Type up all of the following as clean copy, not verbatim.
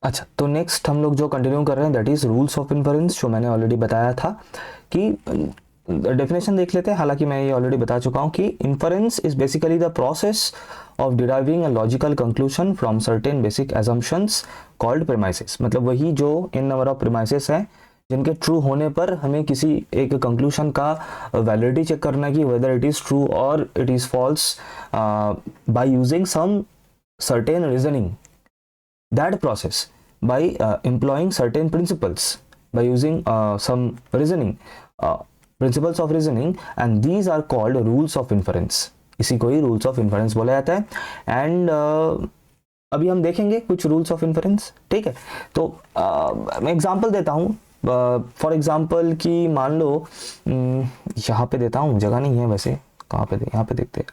अच्छा, तो नेक्स्ट हम लोग जो कंटिन्यू कर रहे हैं that is rules of inference, जो मैंने ऑलरेडी बताया था कि डेफिनेशन देख लेते हैं। हालांकि मैं ये ऑलरेडी बता चुका हूँ कि inference is basically the process of deriving a logical conclusion from certain basic assumptions called premises. मतलब वही जो इन नंबर ऑफ प्रेमाइसेस हैं जिनके ट्रू होने पर हमें किसी एक कंक्लूशन का वैलिडिटी चेक करना कि वेदर इट इज़ ट्रू और it is false by using some certain reasoning. That process by employing certain principles, by using some reasoning, uh, principles of reasoning, and these are called rules of inference. इसी को ही rules of inference बोला जाता है। And अभी हम देखेंगे कुछ rules of inference, ठीक है। तो मैं एग्जांपल देता हूँ। फॉर एग्जांपल कि मान लो यहाँ पे देता हूँ, जगह नहीं है वैसे, कहाँ पे यहाँ पे देखते हैं।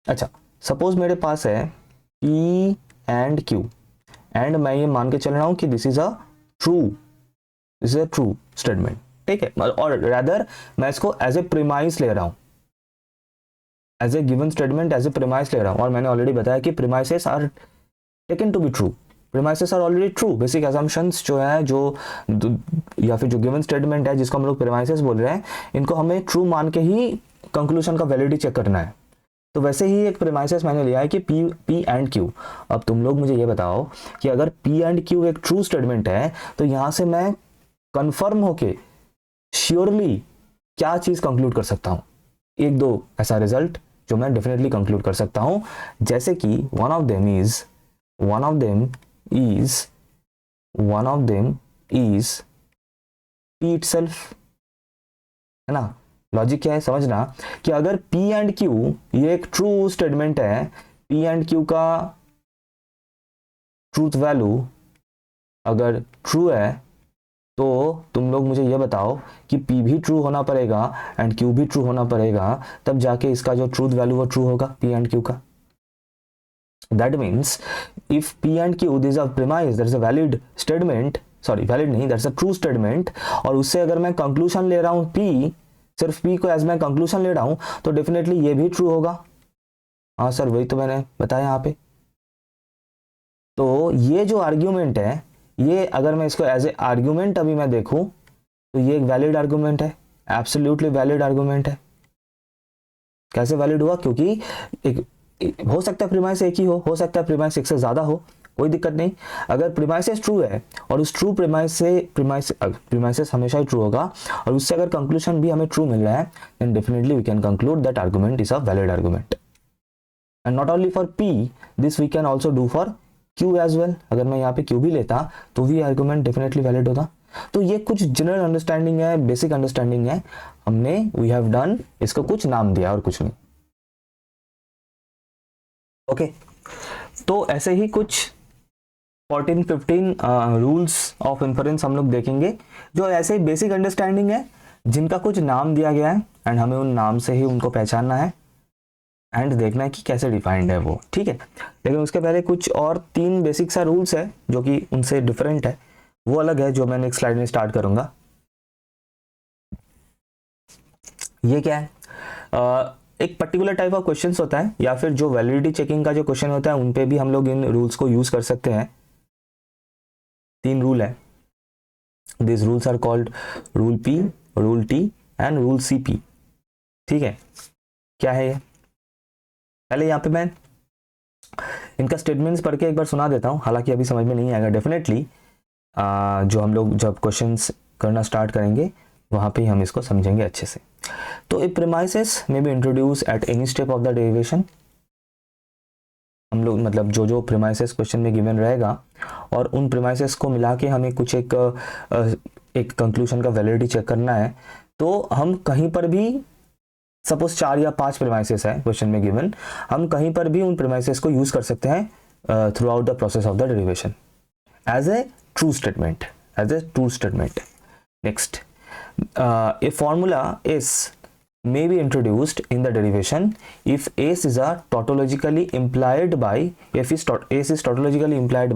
अच्छा, सपोज मेरे पास है P एंड Q एंड मैं ये मान के चल रहा हूं कि this is a true statement, ठीक है। और रादर मैं इसको एज ए प्रीमाइस ले रहा हूं, as a given statement as a premise ले रहा हूं। और मैंने ऑलरेडी बताया कि premises are taken to be true, premises are already true. Basic assumptions जो है, जो या फिर जो गिवन स्टेटमेंट है जिसको हम लोग प्रीमाइसेस बोल रहे हैं, इनको हमें ट्रू मान के ही कंक्लूजन का वैलिडिटी चेक करना है। तो वैसे ही एक प्रीमाइसेस मैंने लिया है कि P एंड Q। अब तुम लोग मुझे ये बताओ कि अगर P एंड Q एक ट्रू स्टेटमेंट है तो यहां से मैं कंफर्म होके श्योरली क्या चीज कंक्लूड कर सकता हूं? एक दो ऐसा रिजल्ट जो मैं डेफिनेटली कंक्लूड कर सकता हूं, जैसे कि one of them is P itself, है ना। लॉजिक क्या है समझना कि अगर P एंड Q ये एक ट्रू स्टेटमेंट है, P एंड Q का ट्रूथ वैल्यू अगर ट्रू है तो तुम लोग मुझे ये बताओ कि P भी ट्रू होना पड़ेगा एंड Q भी ट्रू होना पड़ेगा, तब जाके इसका जो ट्रूथ वैल्यू वो ट्रू होगा P एंड Q का। That means if P and Q this are premise, that is a valid statement, sorry valid नहीं, दैट्स अ ट्रू स्टेटमेंट, और उससे अगर मैं कंक्लूजन ले रहा हूं P, सिर्फ P को एज मैं कंक्लूजन ले रहा हूं, तो डेफिनेटली ये भी ट्रू होगा। हाँ सर, वही तो मैंने बताया यहाँ पे। तो ये जो आर्ग्यूमेंट है, ये अगर मैं इसको एज ए आर्ग्यूमेंट अभी मैं देखूं तो ये एक वैलिड आर्ग्यूमेंट है, एब्सोल्युटली वैलिड आर्ग्यूमेंट है। कैसे वैलिड हुआ? क्योंकि हो सकता है प्रीमाइस एक ही हो सकता है प्रीमाइस एक से ज्यादा हो, कोई दिक्कत नहीं। अगर प्रीमाइसेस ट्रू है और उस ट्रू प्रीमाइसेस हमेशा ही ट्रू होगा और उससे अगर कंक्लूजन भी हमें ट्रू मिल रहा है, then definitely we can conclude that argument is a valid argument. And not only for P, this we can also do for Q as well. अगर मैं यहाँ पे Q भी लेता तो भी आर्गुमेंट डेफिनेटली वैलिड होता। तो ये कुछ जनरल अंडरस्टैंडिंग है, बेसिक अंडरस्टैंडिंग है, हमने वी हैव डन, इसको कुछ नाम दिया और कुछ नहीं। ओके, तो ऐसे ही कुछ 14-15 रूल्स ऑफ इन्फरेंस हम लोग देखेंगे, जो ऐसे ही बेसिक अंडरस्टैंडिंग है, जिनका कुछ नाम दिया गया है एंड हमें उन नाम से ही उनको पहचानना है एंड देखना है कि कैसे डिफाइंड है वो, ठीक है। लेकिन उसके पहले कुछ और 3 बेसिक सा रूल्स है जो कि उनसे डिफरेंट है, वो अलग है, जो मैं नेक्स्ट स्लाइड में स्टार्ट करूंगा। ये क्या है? एक पर्टिकुलर टाइप ऑफ क्वेश्चंस होता है या फिर जो वैलिडिटी चेकिंग का जो क्वेश्चन होता है उन पे भी हम लोग इन रूल्स को यूज कर सकते हैं। 3 रूल है, this rules are called rule P, rule T and rule CP, ठीक है। क्या है ये? पहले यहाँ पे मैं इनका स्टेटमेंट्स पढ़ के एक बार सुना देता हूँ, हालांकि अभी समझ में नहीं आएगा डेफिनेटली, जो हम लोग जब क्वेश्चंस करना स्टार्ट करेंगे वहां पे हम इसको समझेंगे अच्छे से। तो a premises may be introduced at any step of the derivation. हम लोग मतलब जो जो प्रीमाइसेस क्वेश्चन में गिवन रहेगा और उन प्रीमाइसेस को मिला के हमें कुछ एक कंक्लूजन का वैलिडिटी चेक करना है, तो हम कहीं पर भी सपोज 4 या 5 प्रीमाइसेस है क्वेश्चन में गिवन, हम कहीं पर भी उन प्रीमाइसेस को यूज कर सकते हैं throughout the process of the derivation as a true statement, next, a formula S may be introduced in the derivation if S is tautologically implied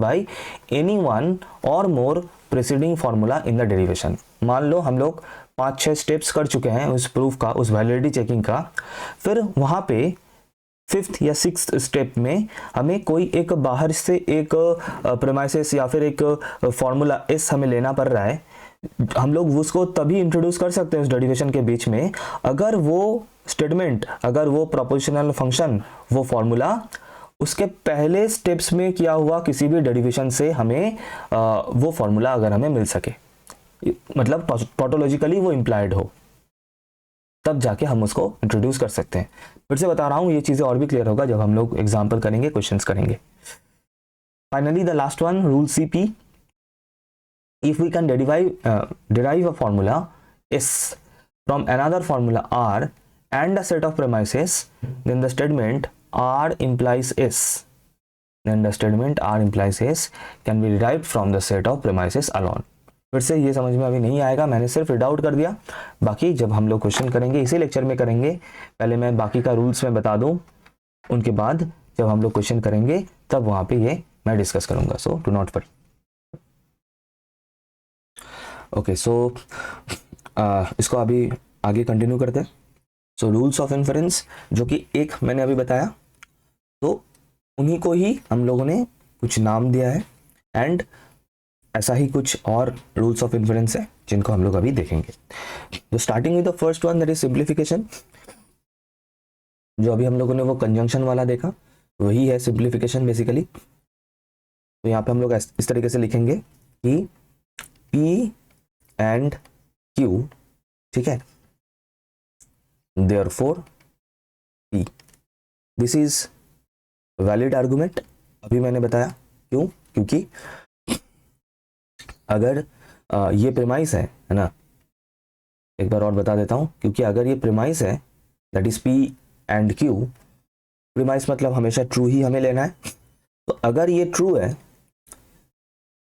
by any one or more preceding formula in the derivation। मान लो हम लोग 5-6 steps कर चुके हैं उस proof का, उस validity checking का, फिर वहां पे फिफ्थ या सिक्स्थ स्टेप में हमें कोई एक बाहर से एक प्रेमाइसिस या फिर एक फॉर्मूला एस हमें लेना पड़ रहा है, हम लोग उसको तभी इंट्रोड्यूस कर सकते हैं उस डेरिवेशन के बीच में अगर वो स्टेटमेंट, अगर वो प्रोपोर्शनल फंक्शन, वो फॉर्मूला उसके पहले स्टेप्स में किया हुआ किसी भी डेरिवेशन से हमें वो फॉर्मूला अगर हमें मिल सके, मतलब टोटोलॉजिकली वो इम्प्लाइड हो, तब जाके हम उसको इंट्रोड्यूस कर सकते हैं। फिर से बता रहा हूँ, ये चीज़ें और भी क्लियर होगा जब हम लोग एग्जाम्पल करेंगे, क्वेश्चंस करेंगे। Finally the last one, rule CP, if we can derive a formula S from another formula R and a set of premises, then the statement R implies S, then the statement R implies S can be derived from the set of premises alone. फिर से ये समझ में अभी नहीं आएगा, मैंने सिर्फ रीड आउट कर दिया, बाकी जब हम लोग क्वेश्चन करेंगे इसी लेक्चर में करेंगे। पहले मैं बाकी का रूल्स में बता दूं, उनके बाद जब हम लोग क्वेश्चन करेंगे तब वहां पे ये मैं डिस्कस करूंगा, so do not worry. Okay, so इसको अभी आगे कंटिन्यू करते हैं। सो रूल्स ऑफ इन्फरेंस, जो कि एक मैंने अभी बताया, तो उन्हीं को ही हम लोगों ने कुछ नाम दिया है, एंड ऐसा ही कुछ और रूल्स ऑफ इन्फरेंस है जिनको हम लोग अभी देखेंगे। तो starting with the first one, that is simplification. जो अभी हम लोगों ने वो कंजंक्शन वाला देखा, वही है सिंप्लीफिकेशन बेसिकली। तो यहाँ पे हम लोग इस तरीके से लिखेंगे कि P एंड Q, ठीक है, therefore P, this is valid argument. अभी मैंने बताया क्यों, क्योंकि अगर ये प्रेमाइस है ना, एक बार और बता देता हूं, क्योंकि अगर ये प्रेमाइस है that is P and Q, premise मतलब हमेशा ट्रू ही हमें लेना है, तो अगर ये ट्रू है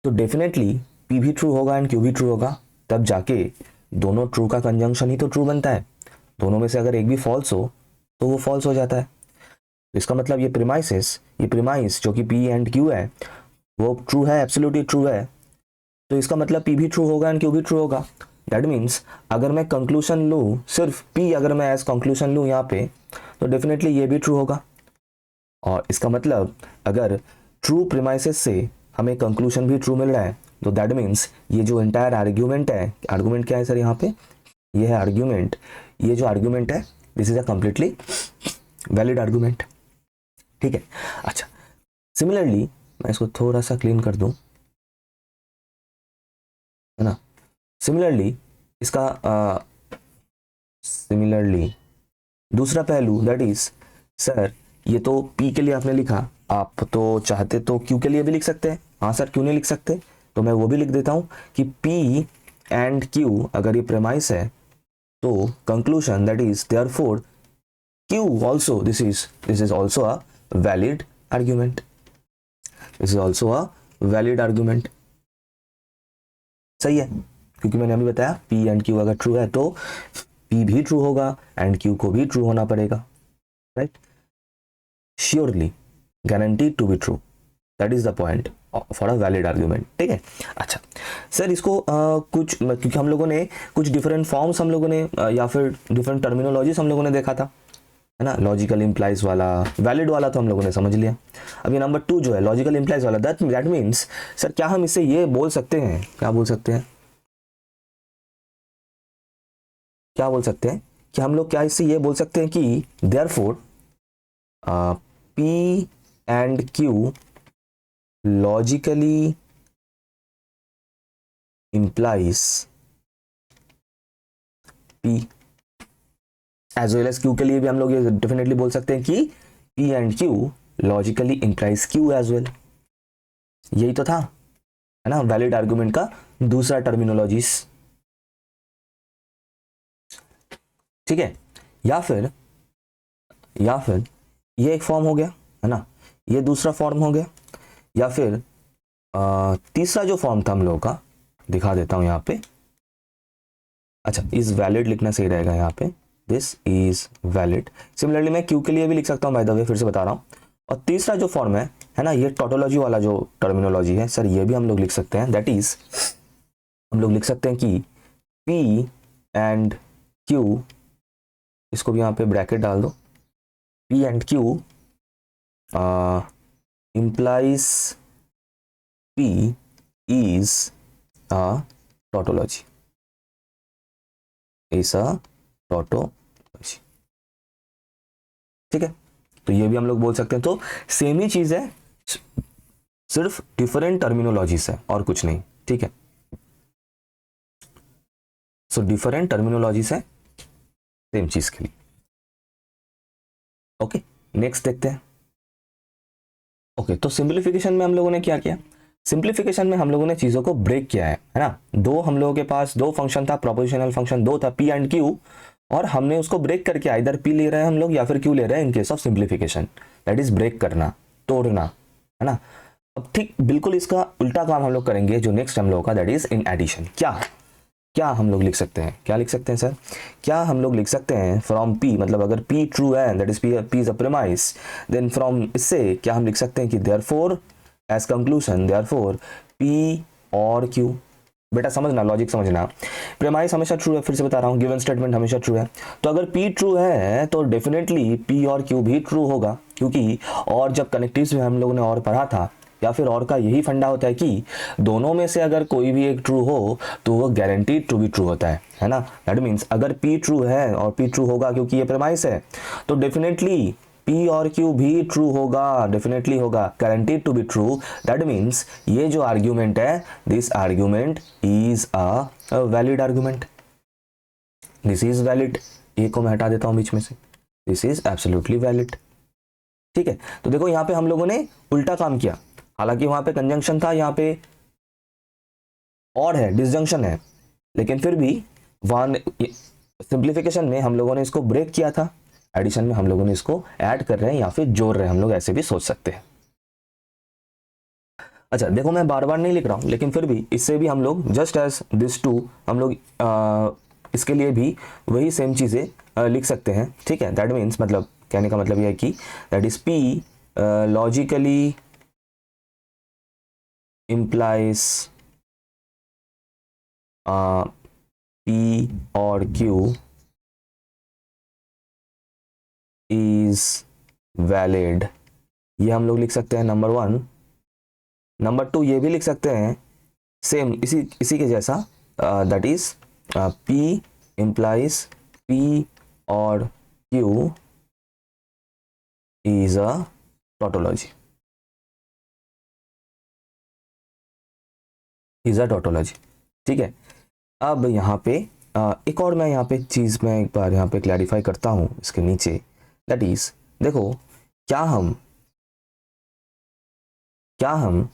तो डेफिनेटली P भी ट्रू होगा एंड Q भी ट्रू होगा, तब जाके दोनों ट्रू का कंजंक्शन ही तो ट्रू बनता है। दोनों में से अगर एक भी फॉल्स हो तो वो फॉल्स हो जाता है। इसका मतलब ये प्रीमाइस जो कि P एंड Q है वो ट्रू है, एब्सोल्युटली ट्रू है, तो इसका मतलब P भी ट्रू होगा एंड Q भी ट्रू होगा। दैट मीन्स अगर मैं कंक्लूजन लूँ, सिर्फ P अगर मैं एज कंक्लूजन लूँ यहाँ पे, तो डेफिनेटली ये भी ट्रू होगा। और इसका मतलब अगर ट्रू प्रीमाइसेस से हमें कंक्लूजन भी ट्रू मिल रहा है, तो दैट मीन्स ये जो एंटायर आर्ग्यूमेंट है, आर्ग्यूमेंट क्या है सर यहाँ पे, ये है आर्ग्यूमेंट, ये जो आर्ग्यूमेंट है this is a completely valid argument, ठीक है। अच्छा, सिमिलरली मैं इसको थोड़ा सा क्लीन कर दूं, है ना। सिमिलरली इसका सिमिलरली दूसरा पहलू, दैट इज सर ये तो P के लिए आपने लिखा, आप तो चाहते तो Q के लिए भी लिख सकते हैं। हाँ सर, क्यों नहीं लिख सकते, तो मैं वो भी लिख देता हूं कि P एंड Q अगर ये प्रेमाइस है तो conclusion that is therefore Q also, this is also a valid argument, this is also a valid argument। सही है, क्योंकि मैंने अभी बताया P एंड Q अगर ट्रू है तो P भी ट्रू होगा एंड Q को भी ट्रू होना पड़ेगा, right, surely guaranteed to be true, that is the point for a valid argument, ठीक है। अच्छा सर, इसको कुछ, क्योंकि हम लोगों ने कुछ डिफरेंट फॉर्म्स हम लोगों ने या फिर डिफरेंट टर्मिनोलॉजीज हम लोगों ने देखा था, है ना। लॉजिकल इंप्लाइज वाला, वैलिड वाला तो हम लोगों ने समझ लिया। अभी नंबर 2 जो है लॉजिकल इंप्लाइज वाला, दैट मीन्स सर क्या हम इससे ये बोल सकते हैं, क्या बोल सकते हैं, क्या बोल सकते हैं कि हम लोग क्या इससे ये बोल सकते हैं कि therefore P and Q logically implies P as well as Q के लिए भी हम लोग ये डेफिनेटली बोल सकते हैं कि P and Q logically implies Q as well. यही तो था, है ना, वैलिड आर्गुमेंट का दूसरा टर्मिनोलॉजीज, ठीक है। या फिर ये एक फॉर्म हो गया, है ना, ये दूसरा फॉर्म हो गया, या फिर तीसरा जो फॉर्म था हम लोगों का, दिखा देता हूं यहाँ पे। अच्छा, इज वैलिड लिखना सही रहेगा यहाँ पे, दिस इज वैलिड। सिमिलरली मैं Q के लिए भी लिख सकता हूँ, बाय द वे फिर से बता रहा हूँ। और तीसरा जो फॉर्म है ना, ये टोटोलॉजी वाला जो टर्मिनोलॉजी है सर, ये भी हम लोग लिख सकते हैं, दैट इज हम लोग लिख सकते हैं कि P एंड Q, इसको भी यहाँ पे ब्रैकेट डाल दो, P and Q implies P is a tautology. Is a tautology. ठीक है, तो ये भी हम लोग बोल सकते हैं. तो सेम ही चीज है, सिर्फ डिफरेंट टर्मिनोलॉजीज है और कुछ नहीं. ठीक है, सो डिफरेंट टर्मिनोलॉजीज है सेम चीज के लिए. ओके, नेक्स्ट देखते हैं. ओके, तो सिंप्लीफिकेशन में हम लोगों ने क्या किया? सिंप्लीफिकेशन में हम लोगों ने चीजों को ब्रेक किया है ना. दो हम लोगों के पास दो फंक्शन था, प्रोपोजिशनल फंक्शन दो था, P एंड Q, और हमने उसको ब्रेक करके इधर P ले रहे हैं हम लोग या फिर Q ले रहे हैं in case of simplification. That is break करना, तोड़ना, है ना. अब ठीक बिल्कुल इसका उल्टा काम हम लोग करेंगे जो नेक्स्ट हम लोगों का, दैट इज इन एडिशन. क्या हम लोग लिख सकते हैं? क्या लिख सकते हैं सर? क्या हम लोग लिख सकते हैं फ्रॉम P, मतलब अगर P ट्रू है, that is P is a premise, then from इससे क्या हम लिख सकते हैं कि therefore as conclusion, therefore P और Q. बेटा समझना, लॉजिक समझना. प्रीमाइस हमेशा ट्रू है, फिर से बता रहा हूँ, गिवन स्टेटमेंट हमेशा ट्रू है. तो अगर P ट्रू है तो डेफिनेटली P और Q भी ट्रू होगा, क्योंकि और जब कनेक्टिव्स में हम लोगों ने और पढ़ा था, या फिर और का यही फंडा होता है कि दोनों में से अगर कोई भी एक ट्रू हो तो वो गारंटीड टू बी ट्रू होता है ना. दैट मीन्स अगर P ट्रू है और P ट्रू होगा क्योंकि ये प्रीमाइस है, तो डेफिनेटली P और Q भी ट्रू होगा, डेफिनेटली होगा, guaranteed to be true. That means ये जो आर्ग्यूमेंट है, this argument is a valid argument. This is valid. A को मैं हटा देता हूं बीच में से. This is absolutely valid. ठीक है, तो देखो यहाँ पे हम लोगों ने उल्टा काम किया. हालांकि वहां पे कंजंक्शन था, यहाँ पे और है, डिसजंक्शन है, लेकिन फिर भी वहां सिंप्लीफिकेशन में हम लोगों ने इसको ब्रेक किया था, एडिशन में हम लोगों ने इसको ऐड कर रहे हैं या फिर जोड़ रहे हैं, हम लोग ऐसे भी सोच सकते हैं. अच्छा देखो, मैं बार बार नहीं लिख रहा हूं, लेकिन फिर भी इससे भी हम लोग जस्ट एज दिस टू हम लोग इसके लिए भी वही सेम चीजें लिख सकते हैं. ठीक है, दैट मीन्स मतलब कहने का मतलब यह है कि that is P logically implies P और Q is valid. ये हम लोग लिख सकते हैं नंबर 1. नंबर 2 ये भी लिख सकते हैं सेम इसी के जैसा, that is P implies P और Q is a tautology. Is a tautology. ठीक है, अब यहाँ पे एक और मैं यहाँ पे चीज़ मैं एक बार यहाँ पे क्लैरिफाई करता हूँ इसके नीचे. दैट इज देखो, क्या हम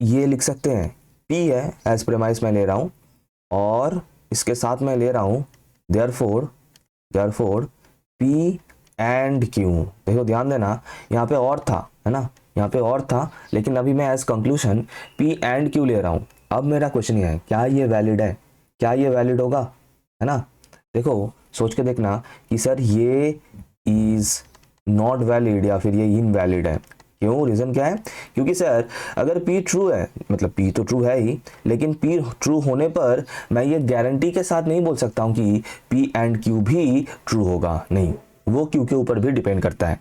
ये लिख सकते हैं, P है एज प्रीमाइस मैं ले रहा हूँ और इसके साथ मैं ले रहा हूँ देयरफॉर P एंड Q. देखो ध्यान देना, यहाँ पे और था, है ना, यहाँ पे और था, लेकिन अभी मैं as conclusion P and Q ले रहा हूँ. अब मेरा क्वेश्चन ये है, क्या ये वैलिड है? क्या ये वैलिड होगा, है ना. देखो सोच के देखना कि सर ये इज नॉट वैलिड या फिर ये इनवैलिड है. क्यों? रीजन क्या है? क्योंकि सर अगर P ट्रू है, मतलब P तो ट्रू है ही, लेकिन P ट्रू होने पर मैं ये गारंटी के साथ नहीं बोल सकता हूँ कि P एंड Q भी ट्रू होगा. नहीं, वो Q के ऊपर भी डिपेंड करता है,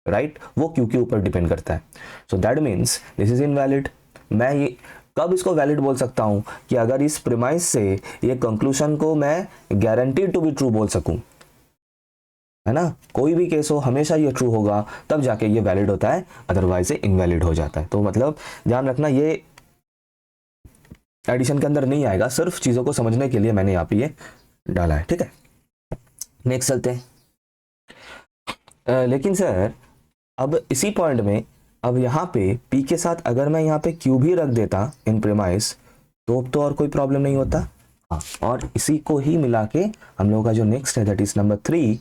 राइट, वो Q के ऊपर डिपेंड करता है. So that means this is invalid. मैं ये कब इसको वैलिड बोल सकता हूं? कि अगर इस प्रीमाइस से ये कंक्लूजन को मैं गारंटीड टू बी ट्रू बोल सकूं, है ना. कोई भी केस हो हमेशा ये ट्रू होगा, तब जाके ये वैलिड होता है, अदरवाइज ये इनवैलिड हो जाता है. तो मतलब ध्यान रखना, ये एडिशन के अंदर नहीं आएगा, सिर्फ चीजों को समझने के लिए मैंने यहाँ पे ये डाला है. ठीक है, नेक्स्ट चलते हैं. लेकिन सर अब इसी पॉइंट में, अब यहाँ पे P के साथ अगर मैं यहाँ पे Q भी रख देता इन प्रीमाइस, तो और कोई प्रॉब्लम नहीं होता. हाँ, और इसी को ही मिला के हम लोगों का जो नेक्स्ट है, that is number 3,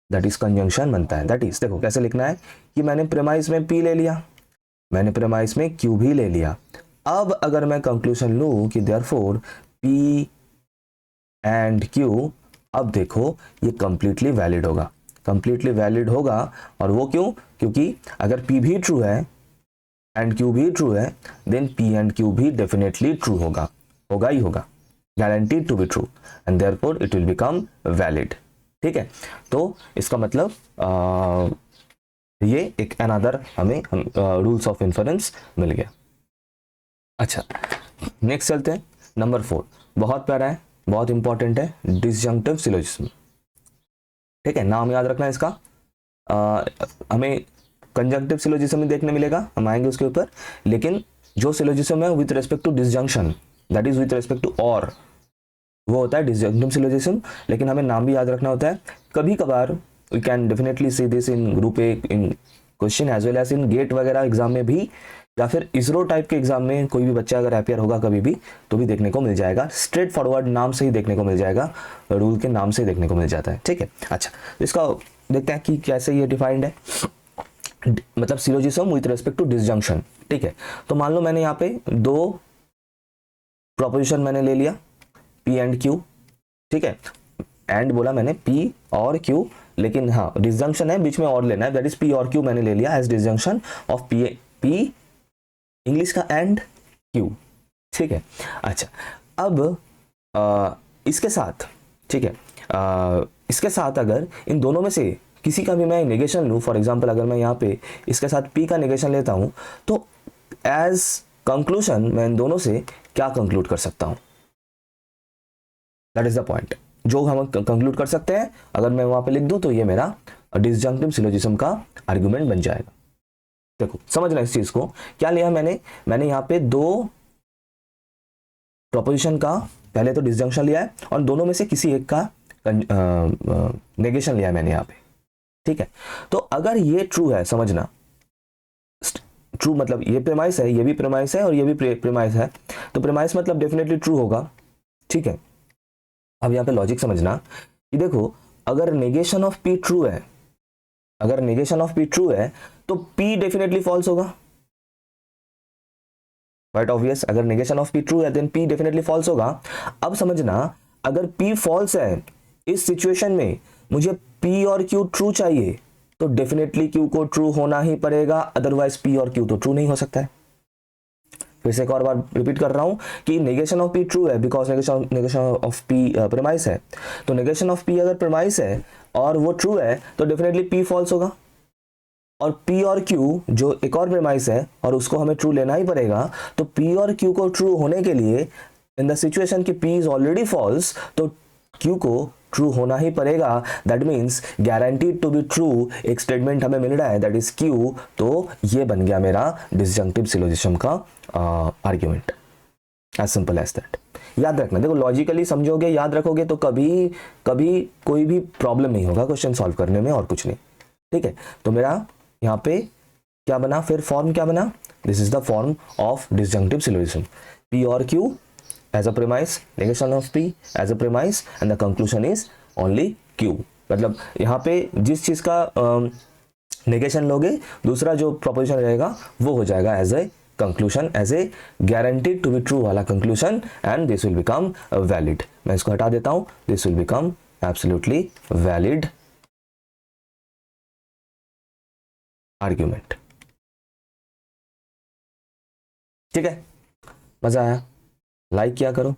that is conjunction बनता है. दैट इज देखो कैसे लिखना है कि मैंने प्रीमाइस में P ले लिया, मैंने प्रीमाइस में Q भी ले लिया. अब अगर मैं कंक्लूजन लूँ कि देयरफॉर P एंड Q, अब देखो ये कंप्लीटली वैलिड होगा, कंप्लीटली वैलिड होगा. और वो क्यों? क्योंकि अगर P भी ट्रू है एंड Q भी ट्रू है, देन P एंड Q भी डेफिनेटली ट्रू होगा ही होगा, guaranteed to be true, and therefore it will become valid. ठीक है, तो इसका मतलब ये एक अनदर हमें रूल्स ऑफ इन्फरेंस मिल गया। अच्छा, नेक्स्ट चलते हैं, नंबर 4, बहुत प्यारा है, बहुत इंपॉर्टेंट है, डिसजंक्टिव सिलोजिज्म। ठीक है, नाम याद रखना है इसका। हमें कंजंक्टिव सिलोजिज्म देखने मिलेगा, हम आएंगे उसके ऊपर, लेकिन जो सिलोजिज्म है with respect to disjunction, that is with respect to और, वो होता है डिसजंक्टिव सिलोजिज्म। लेकिन हमें नाम भी याद रखना होता है। कभी कभार we can definitely see this in group A in question as well as in GATE वगैरह एग्जाम में भी, या फिर इसरो टाइप के एग्जाम में कोई भी बच्चा अगर अपियर होगा कभी भी तो भी देखने को मिल जाएगा। स्ट्रेट फॉरवर्ड नाम से ही देखने को मिल जाएगा, रूल के नाम से ही देखने को मिल जाता है। ठीक है, अच्छा, इसका देखते हैं कि कैसे ये डिफाइंड है, मतलब syllogism with respect to disjunction. ठीक है, तो मान लो मैंने यहाँ पे दो प्रोपोजिशन मैंने ले लिया, P एंड Q। ठीक है, एंड बोला मैंने P और Q, लेकिन हाँ डिसजंक्शन है, बीच में और लेना है, दैट इज P और Q मैंने ले लिया as disjunction of P English का एंड Q। ठीक है, अच्छा, अब इसके साथ, ठीक है, इसके साथ अगर इन दोनों में से किसी का भी मैं नेगेशन लूँ, फॉर एग्जांपल अगर मैं यहाँ पे इसके साथ P का नेगेशन लेता हूँ, तो एज कंक्लूजन मैं इन दोनों से क्या कंक्लूड कर सकता हूँ, दैट इज द पॉइंट जो हम कंक्लूड कर सकते हैं। अगर मैं वहां पे लिख दूं तो ये मेरा डिसजंक्टिव सिलोजिज्म का आर्गुमेंट बन जाएगा। देखो समझना इस चीज को, क्या लिया मैंने यहाँ पे दो प्रोपोजिशन का पहले तो डिसजंक्शन लिया है और दोनों में से किसी एक का नेगेशन लिया है मैंने यहाँ पे। ठीक है, तो अगर ये ट्रू है, समझना ट्रू मतलब ये प्रेमाइस है, ये भी प्रेमाइस है और ये भी प्रेमाइस है, तो प्रेमाइस मतलब डेफिनेटली ट्रू होगा। ठीक है, अब यहाँ पे लॉजिक समझना कि देखो अगर नेगेशन ऑफ P ट्रू है, अगर नेगेशन ऑफ P ट्रू है तो P डेफिनेटली फॉल्स होगा, राइट ऑब्वियस। अगर नेगेशन ऑफ P ट्रू है देन P डेफिनेटली फॉल्स होगा। अब समझना अगर P फॉल्स है, इस सिचुएशन में मुझे P और Q ट्रू चाहिए, तो डेफिनेटली Q को ट्रू होना ही पड़ेगा, अदरवाइज P और Q तो ट्रू नहीं हो सकता है। फिर से एक और बार रिपीट कर रहा हूं कि नेगेशन ऑफ P ट्रू है because negation of P premise है, तो नेगेशन ऑफ P अगर प्रेमाइस है और वो ट्रू है तो डेफिनेटली P फॉल्स होगा, और P और Q जो एक और प्रेमाइस है और उसको हमें ट्रू लेना ही पड़ेगा, तो P और Q को ट्रू होने के लिए इन द सिचुएशन कि P इज ऑलरेडी फॉल्स तो Q को ट्रू होना ही पड़ेगा। That means guaranteed to be true एक स्टेटमेंट हमें मिल रहा है, दैट इज Q। तो ये बन गया मेरा डिसजंक्टिव सिलोजिज्म का argument, as simple as that. याद रखना, देखो लॉजिकली समझोगे, याद रखोगे तो कभी कभी कोई भी प्रॉब्लम नहीं होगा क्वेश्चन सॉल्व करने में और कुछ नहीं। ठीक है, तो मेरा यहाँ पे क्या बना, फिर फॉर्म क्या बना, this is the form of disjunctive syllogism, P और Q as a premise, negation of P as a premise and the conclusion is only Q। मतलब यहाँ पे जिस चीज का नेगेशन लोगे दूसरा जो प्रोपोजिशन रहेगा वो हो जाएगा as a conclusion, as a guaranteed to be true वाला conclusion, and this will become valid. मैं इसको हटा देता हूं, this will become absolutely valid argument. ठीक है, मजा आया, लाइक किया करो।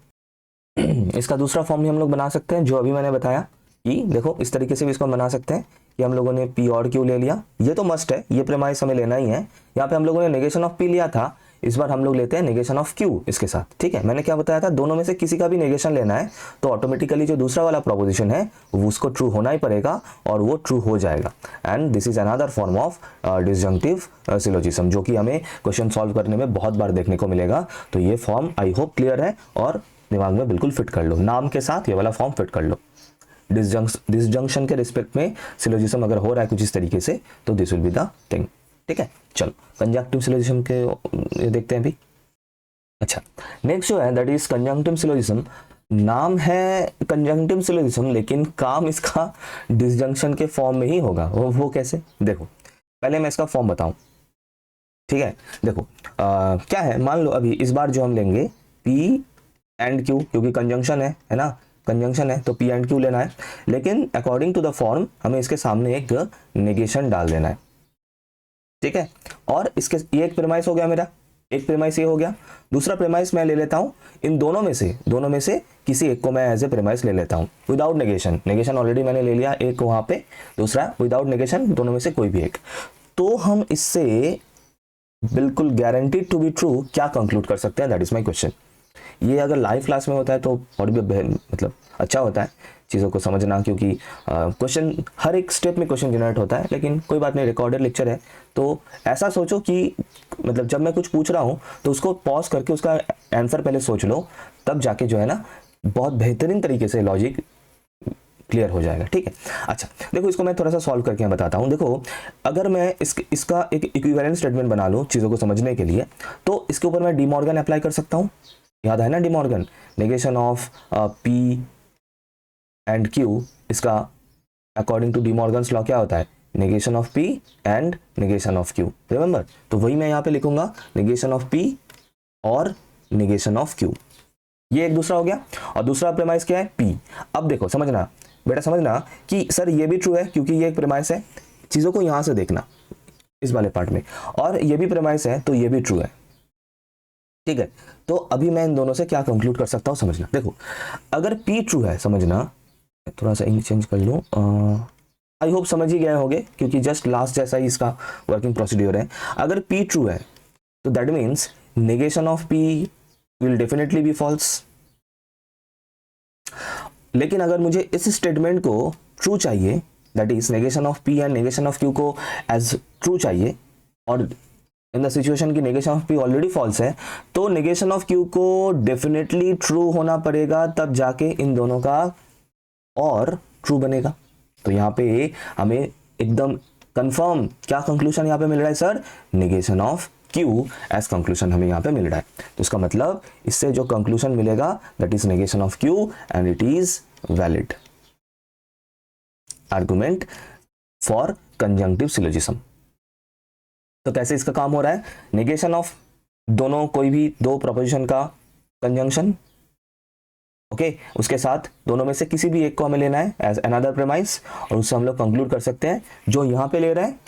इसका दूसरा फॉर्म भी हम लोग बना सकते हैं जो अभी मैंने बताया कि देखो इस तरीके से भी इसको बना सकते हैं कि हम लोगों ने P और Q ले लिया, ये तो मस्ट है, ये प्रेमाइस हमें लेना ही है। यहाँ पे हम लोगों ने नेगेशन ऑफ P लिया था, इस बार हम लोग लेते हैं नेगेशन ऑफ Q इसके साथ। ठीक है, मैंने क्या बताया था, दोनों में से किसी का भी नेगेशन लेना है तो ऑटोमेटिकली जो दूसरा वाला प्रोपोजिशन है वो उसको ट्रू होना ही पड़ेगा और वो ट्रू हो जाएगा। And this is another form of disjunctive syllogism जो कि हमें क्वेश्चन सॉल्व करने में बहुत बार देखने को मिलेगा। तो ये फॉर्म आई होप क्लियर है और दिमाग में बिल्कुल फिट कर लो, नाम के साथ ये वाला फॉर्म फिट कर लो। डिसजंक्शन के रिस्पेक्ट में सिलोजिज्म अगर हो रहा है कुछ इस तरीके से तो this will be the thing. ठीक है, चलो कंजंक्टिव सिलोजिज्म के देखते हैं अभी। अच्छा, नेक्स्ट जो है दैट इज कंजंक्टिव सिलोजिज्म। नाम है कंजंक्टिव सिलोजिज्म लेकिन काम इसका डिसजंक्शन के फॉर्म में ही होगा। वो कैसे, देखो पहले मैं इसका फॉर्म बताऊं। ठीक है, देखो क्या है, मान लो अभी इस बार जो हम लेंगे P एंड Q, क्योंकि कंजंक्शन है ना, कंजंक्शन है तो P एंड Q लेना है, लेकिन अकॉर्डिंग टू द फॉर्म हमें इसके सामने एक नेगेशन डाल देना है। ठीक है, और इसके ये एक प्रेमाइस हो गया मेरा, एक प्रेमाइस ये हो गया। दूसरा प्रेमाइस मैं ले लेता हूं इन दोनों में से किसी एक को मैं एज ए प्रेमाइस ले लेता हूं विदाउट नेगेशन। नेगेशन ऑलरेडी मैंने ले लिया एक वहां पे, दूसरा विदाउट नेगेशन, दोनों में से कोई भी एक। तो हम इससे बिल्कुल गारंटीड टू बी ट्रू क्या कंक्लूड कर सकते हैं, दैट इज माय क्वेश्चन। ये अगर लाइव क्लास में होता है तो और भी मतलब अच्छा होता है चीज़ों को समझना, क्योंकि क्वेश्चन हर एक स्टेप में क्वेश्चन जनरेट होता है। लेकिन कोई बात नहीं, रिकॉर्डेड लेक्चर है तो ऐसा सोचो कि मतलब जब मैं कुछ पूछ रहा हूँ तो उसको पॉज करके उसका आंसर पहले सोच लो, तब जाके जो है ना बहुत बेहतरीन तरीके से लॉजिक क्लियर हो जाएगा। ठीक है, अच्छा देखो इसको मैं थोड़ा सा सॉल्व करके मैं बताता हूँ। देखो अगर मैं इसका एक इक्विवेलेंट स्टेटमेंट बना लूँ चीज़ों को समझने के लिए, तो इसके ऊपर मैं डी मॉर्गन अप्लाई कर सकता हूँ। याद है ना De Morgan, negation of P and Q, इसका according to De Morgan's law क्या होता है, negation of P and negation of Q, remember. तो वही मैं यहाँ पे लिखूंगा, नेगेशन ऑफ पी और नेगेशन ऑफ क्यू। ये एक दूसरा हो गया। और दूसरा प्रेमाइस क्या है, पी। अब देखो समझना बेटा, समझना कि सर ये भी ट्रू है क्योंकि ये एक प्रेमाइस है, चीज़ों को यहाँ से देखना इस वाले पार्ट में, और ये भी प्रेमाइस है तो ये भी ट्रू है। ठीक है, तो अभी मैं इन दोनों से क्या कंक्लूड कर सकता हूँ समझना। देखो अगर P ट्रू है, समझना थोड़ा सा इंक चेंज कर लूँ, आई होप समझ ही गए होंगे क्योंकि जस्ट लास्ट जैसा ही इसका वर्किंग प्रोसीड्यूर है। अगर P ट्रू है तो that means negation of P will definitely be false. लेकिन अगर मुझे इस स्टेटमेंट को ट्रू चाहिए, that is negation of P and negation of Q को एज ट्रू चाहिए, और इन द सिचुएशन की negation of P already false है, तो नेगेशन ऑफ Q को डेफिनेटली ट्रू होना पड़ेगा, तब जाके इन दोनों का और ट्रू बनेगा। तो यहाँ पे हमें एकदम कंफर्म क्या कंक्लूजन यहाँ पे मिल रहा है sir, negation of Q as conclusion हमें यहाँ पे मिल रहा है। तो इसका मतलब इससे जो कंक्लूजन मिलेगा that is negation of Q and it is valid argument for conjunctive syllogism. तो कैसे इसका काम हो रहा है, नेगेशन ऑफ दोनों कोई भी दो प्रोपोजिशन का कंजंक्शन, ओके, उसके साथ दोनों में से किसी भी एक को हमें लेना है एज अनदर प्रेमाइस, और उससे हम लोग कंक्लूड कर सकते हैं जो यहाँ पे ले रहे हैं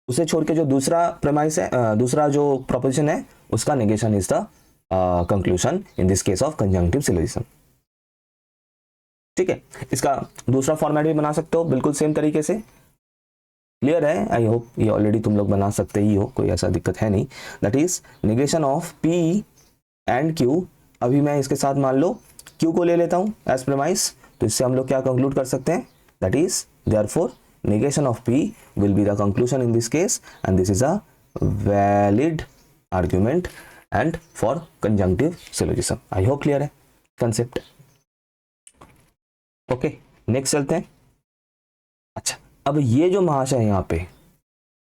उसे छोड़ के जो दूसरा प्रेमाइस है, दूसरा जो प्रोपोजिशन है उसका negation is the conclusion in this case of conjunctive syllogism. ठीक है, इसका दूसरा फॉर्मेट भी बना सकते हो बिल्कुल सेम तरीके से। क्लियर है, आई होप ये ऑलरेडी तुम लोग बना सकते ही हो, कोई ऐसा दिक्कत है नहीं। That is negation of P and Q। अभी मैं इसके साथ मान लो Q को ले लेता हूं एज प्रेमाइस, तो इससे हम लोग क्या कंक्लूड कर सकते हैं, that is therefore negation of P will be the conclusion in this case and this is a valid argument and for conjunctive syllogism. I hope clear है concept. Okay, next चलते हैं। अच्छा, अब ये जो महाशय है यहाँ पे